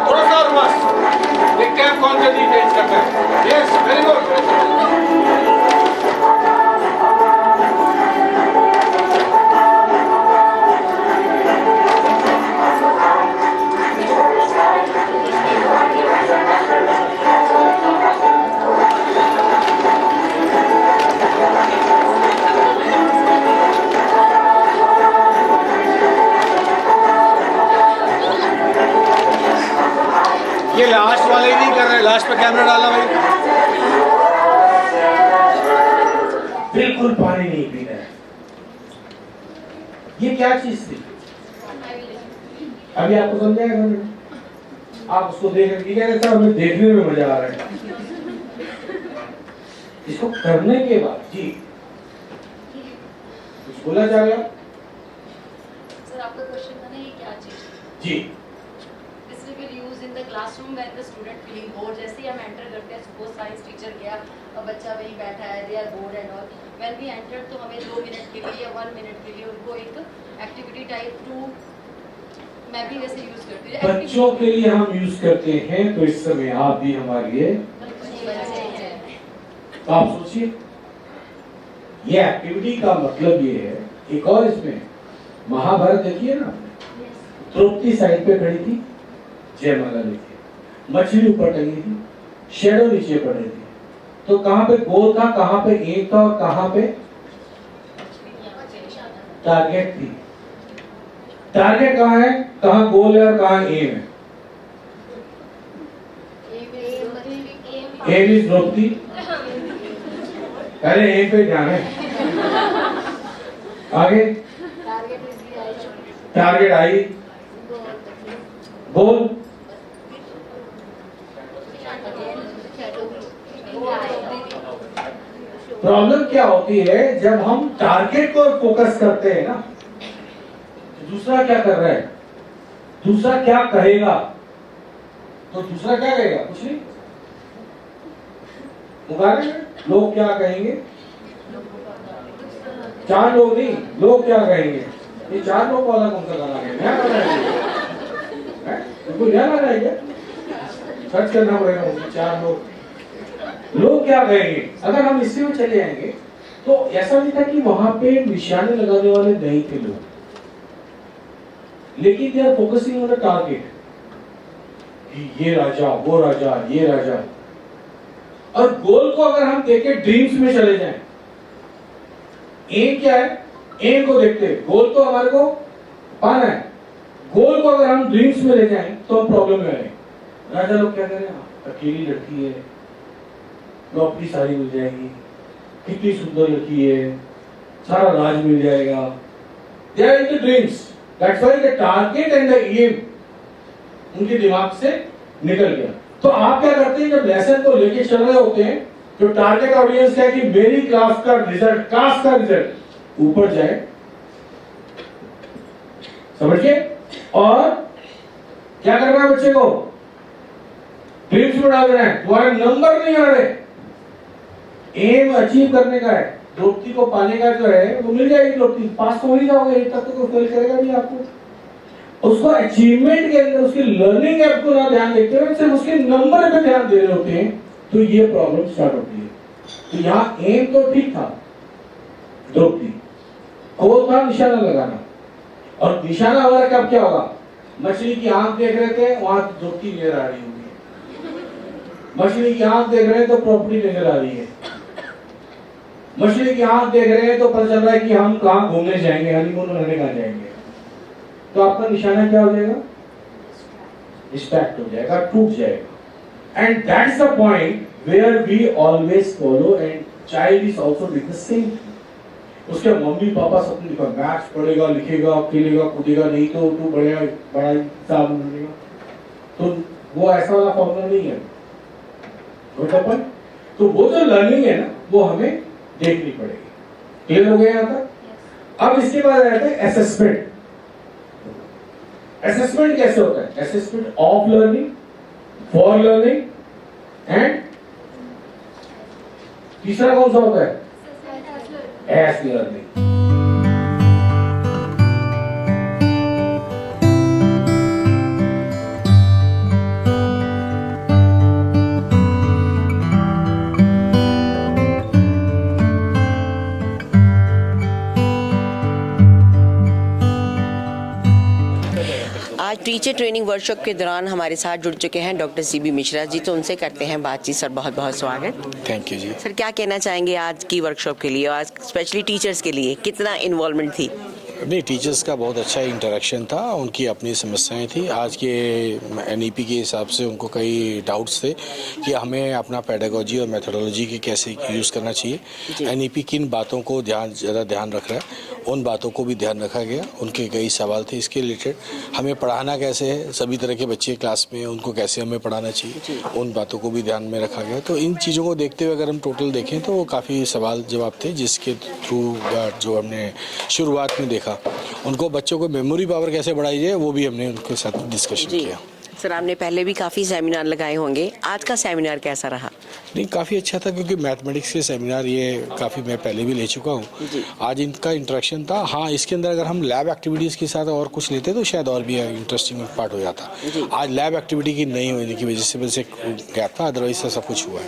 थोड़ा सा और फास्ट, देखते हैं कौन जल्दी तेज करता है। Yes very good. ये लास्ट वाले ही नहीं कर रहे, लास्ट पे कैमरा डाला भाई। बिल्कुल पानी नहीं पी रहे। ये क्या चीज थी? अभी आपको समझाएगा, आप उसको देख रहे, हमें देखने में मजा आ रहा है। इसको करने के बाद जी कुछ बोला जा रहा? सर आपका क्वेश्चन था ना, ये क्या चीज जी in the classroom when the student feeling bored. जैसे ही हम एंटर करते हैं, सपोज साइंस टीचर गया और बच्चा वहीं बैठा है, they are bored and all, when we enter तो हमें 2 मिनट के लिए या 1 मिनट के लिए उनको एक एक्टिविटी टाइप टू, मैं भी वैसे यूज करती हूँ बच्चों के लिए हम यूज करते हैं। तो इस समय आप भी हमारे लिए, तो आप सोचिए ये एक्टिविटी का मतलब ये है। एक और इसमें महाभारत देखिए ना, द्रौपदी साइड पे खड़ी थी, जयमाला देखिए, मछली ऊपर टंगी थी, शेडो नीचे पड़ रही थी। तो कहां पे गोल था, कहां पे एम था और कहां पे टारगेट थी? टारगेट कहां है, कहां गोल है और कहां एम है? एम इज द्रौपदी, पहले एम पे ध्यान है। आगे टारगेट आई, गोल प्रॉब्लम क्या होती है जब हम टारगेट को फोकस करते हैं ना, दूसरा क्या कर रहा है, दूसरा क्या कहेगा, तो दूसरा क्या कहेगा, कुछ नहीं, मुकाबले में लोग क्या कहेंगे, 4 लोग नहीं, लोग क्या कहेंगे। ये 4 लोग वाला कौन सा गाना है, मैं बता रहा हूं। कोई ध्यान आ रहा है क्या? सर्च करना पड़ेगा मुझे। 4 लोग क्या कहेंगे अगर हम इसी में चले जाएंगे? तो ऐसा नहीं था कि वहां पे निशाने लगाने वाले नहीं थे लोग, लेकिन they are focusing on the target कि ये राजा, वो राजा, ये राजा। और गोल को अगर हम देखें, ड्रीम्स में चले जाएं, एम क्या है? एम को देखते हैं, गोल तो हमारे को पाना है। गोल को अगर हम ड्रीम्स में ले जाएं तो हम प्रॉब्लम में आए। राजा लोग क्या करें? अकेली लड़की है, प्रॉपर्टी सारी मिल जाएगी, कितनी सुंदर लड़की है, सारा राज मिल जाएगा। They are in the dreams, that's why the target and the aim उनके दिमाग से निकल गया। तो आप क्या करते हैं जब लेसन को लेके चल रहे होते हैं, तो टारगेट ऑडियंस क्या है कि मेरी क्लास का रिजल्ट ऊपर जाए, समझिए। और क्या करना है बच्चे को? ड्रीम्स में डाल रहे हैं, तुम्हारे नंबर नहीं आ रहे, एम अचीव करने का है, द्रौपदी को पाने का जो है वो मिल जाएगी। द्रौपदी पास तो हो ही जाओगे, तब तक तो फेल करेगा नहीं आपको। उसको अचीवमेंट के अंदर उसकी लर्निंग ऐप को ना ध्यान देते हुए सिर्फ उसके नंबर पे ध्यान दे रहे होते हैं, तो ये प्रॉब्लम स्टार्ट होती है। तो यहाँ एम तो ठीक था, द्रौपदी को था निशाना लगाना, और निशाना हमारा कब क्या होगा? मछली की आंख देख रहे थे, वहां द्रौपदी नजर आ रही होगी। मछली की आंख देख रहे हैं तो प्रॉपर्टी नजर आ रही है। मछली की आंख देख रहे हैं तो पता चल रहा है कि हम कहाँ घूमने जाएंगे, हनीमून करने कहाँ जाएंगे। तो आपका निशाना क्या हो जाएगा? डिस्ट्रैक्ट हो जाएगा, टूट जाएगा। And that's the point where we always follow, and child is also doing the same. उसके मम्मी पापा सपने देखा, मैथ्स पढ़ेगा, लिखेगा, खेलेगा, कूदेगा, नहीं तो तू बड़ा इंसान बनेगा। तो वो ऐसा वाला फॉर्मूला नहीं है। तो वो जो लर्निंग है ना, वो हमें देखनी पड़ेगी। क्लियर हो गया यहाँ तक? अब इसके बाद रहता है असेसमेंट। असेसमेंट कैसे होता है? Assessment of learning, for learning, and तीसरा कौन सा होता है? As learning. आज टीचर ट्रेनिंग वर्कशॉप के दौरान हमारे साथ जुड़ चुके हैं डॉक्टर सीबी मिश्रा जी, तो उनसे करते हैं बातचीत। सर बहुत बहुत स्वागत। Thank you ji. सर क्या कहना चाहेंगे आज की वर्कशॉप के लिए, आज स्पेशली टीचर्स के लिए कितना इन्वॉल्वमेंट थी? नहीं, टीचर्स का बहुत अच्छा इंटरेक्शन था, उनकी अपनी समस्याएं थी। आज के एनईपी के हिसाब से उनको कई डाउट्स थे कि हमें अपना पेडागोजी और मेथोडोलॉजी के कैसे यूज़ करना चाहिए। एनईपी किन बातों को ज़्यादा ध्यान रख रहा है, उन बातों को भी ध्यान रखा गया। उनके कई सवाल थे इसके रिलेटेड। हमें पढ़ाना कैसे है, सभी तरह के बच्चे क्लास में, उनको कैसे हमें पढ़ाना चाहिए, उन बातों को भी ध्यान में रखा गया। तो इन चीज़ों को देखते हुए अगर हम टोटल देखें तो काफ़ी सवाल जवाब थे, जिसके थ्रू जो हमने शुरुआत में देखा, उनको बच्चों को मेमोरी पावर कैसे बढ़ाई जाए वो भी हमने उनके साथ डिस्कशन किया। सर आपने पहले भी काफ़ी सेमिनार लगाए होंगे, आज का सेमिनार कैसा रहा? नहीं, काफ़ी अच्छा था, क्योंकि मैथमेटिक्स के सेमिनार ये काफ़ी मैं पहले भी ले चुका हूँ। आज इनका इंटरेक्शन था। हाँ, इसके अंदर अगर हम लैब एक्टिविटीज़ के साथ और कुछ लेते तो शायद और भी इंटरेस्टिंग पार्ट हो जाता। आज लैब एक्टिविटी की नहीं होने की वजह से बस एक गैप था, अदरवाइज सब कुछ हुआ है।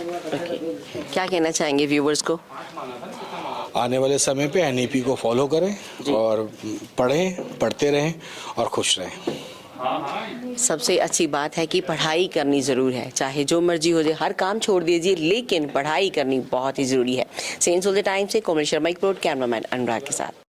क्या कहना चाहेंगे व्यूवर्स को? आने वाले समय पे एनईपी को फॉलो करें और पढ़ते रहें और खुश रहें। सबसे अच्छी बात है कि पढ़ाई करनी ज़रूर है, चाहे जो मर्जी हो जाए, हर काम छोड़ दीजिए, लेकिन पढ़ाई करनी बहुत ही ज़रूरी है। सेंस ऑफ द टाइम से कोमल शर्मा, कैमरामैन अनुराग के साथ।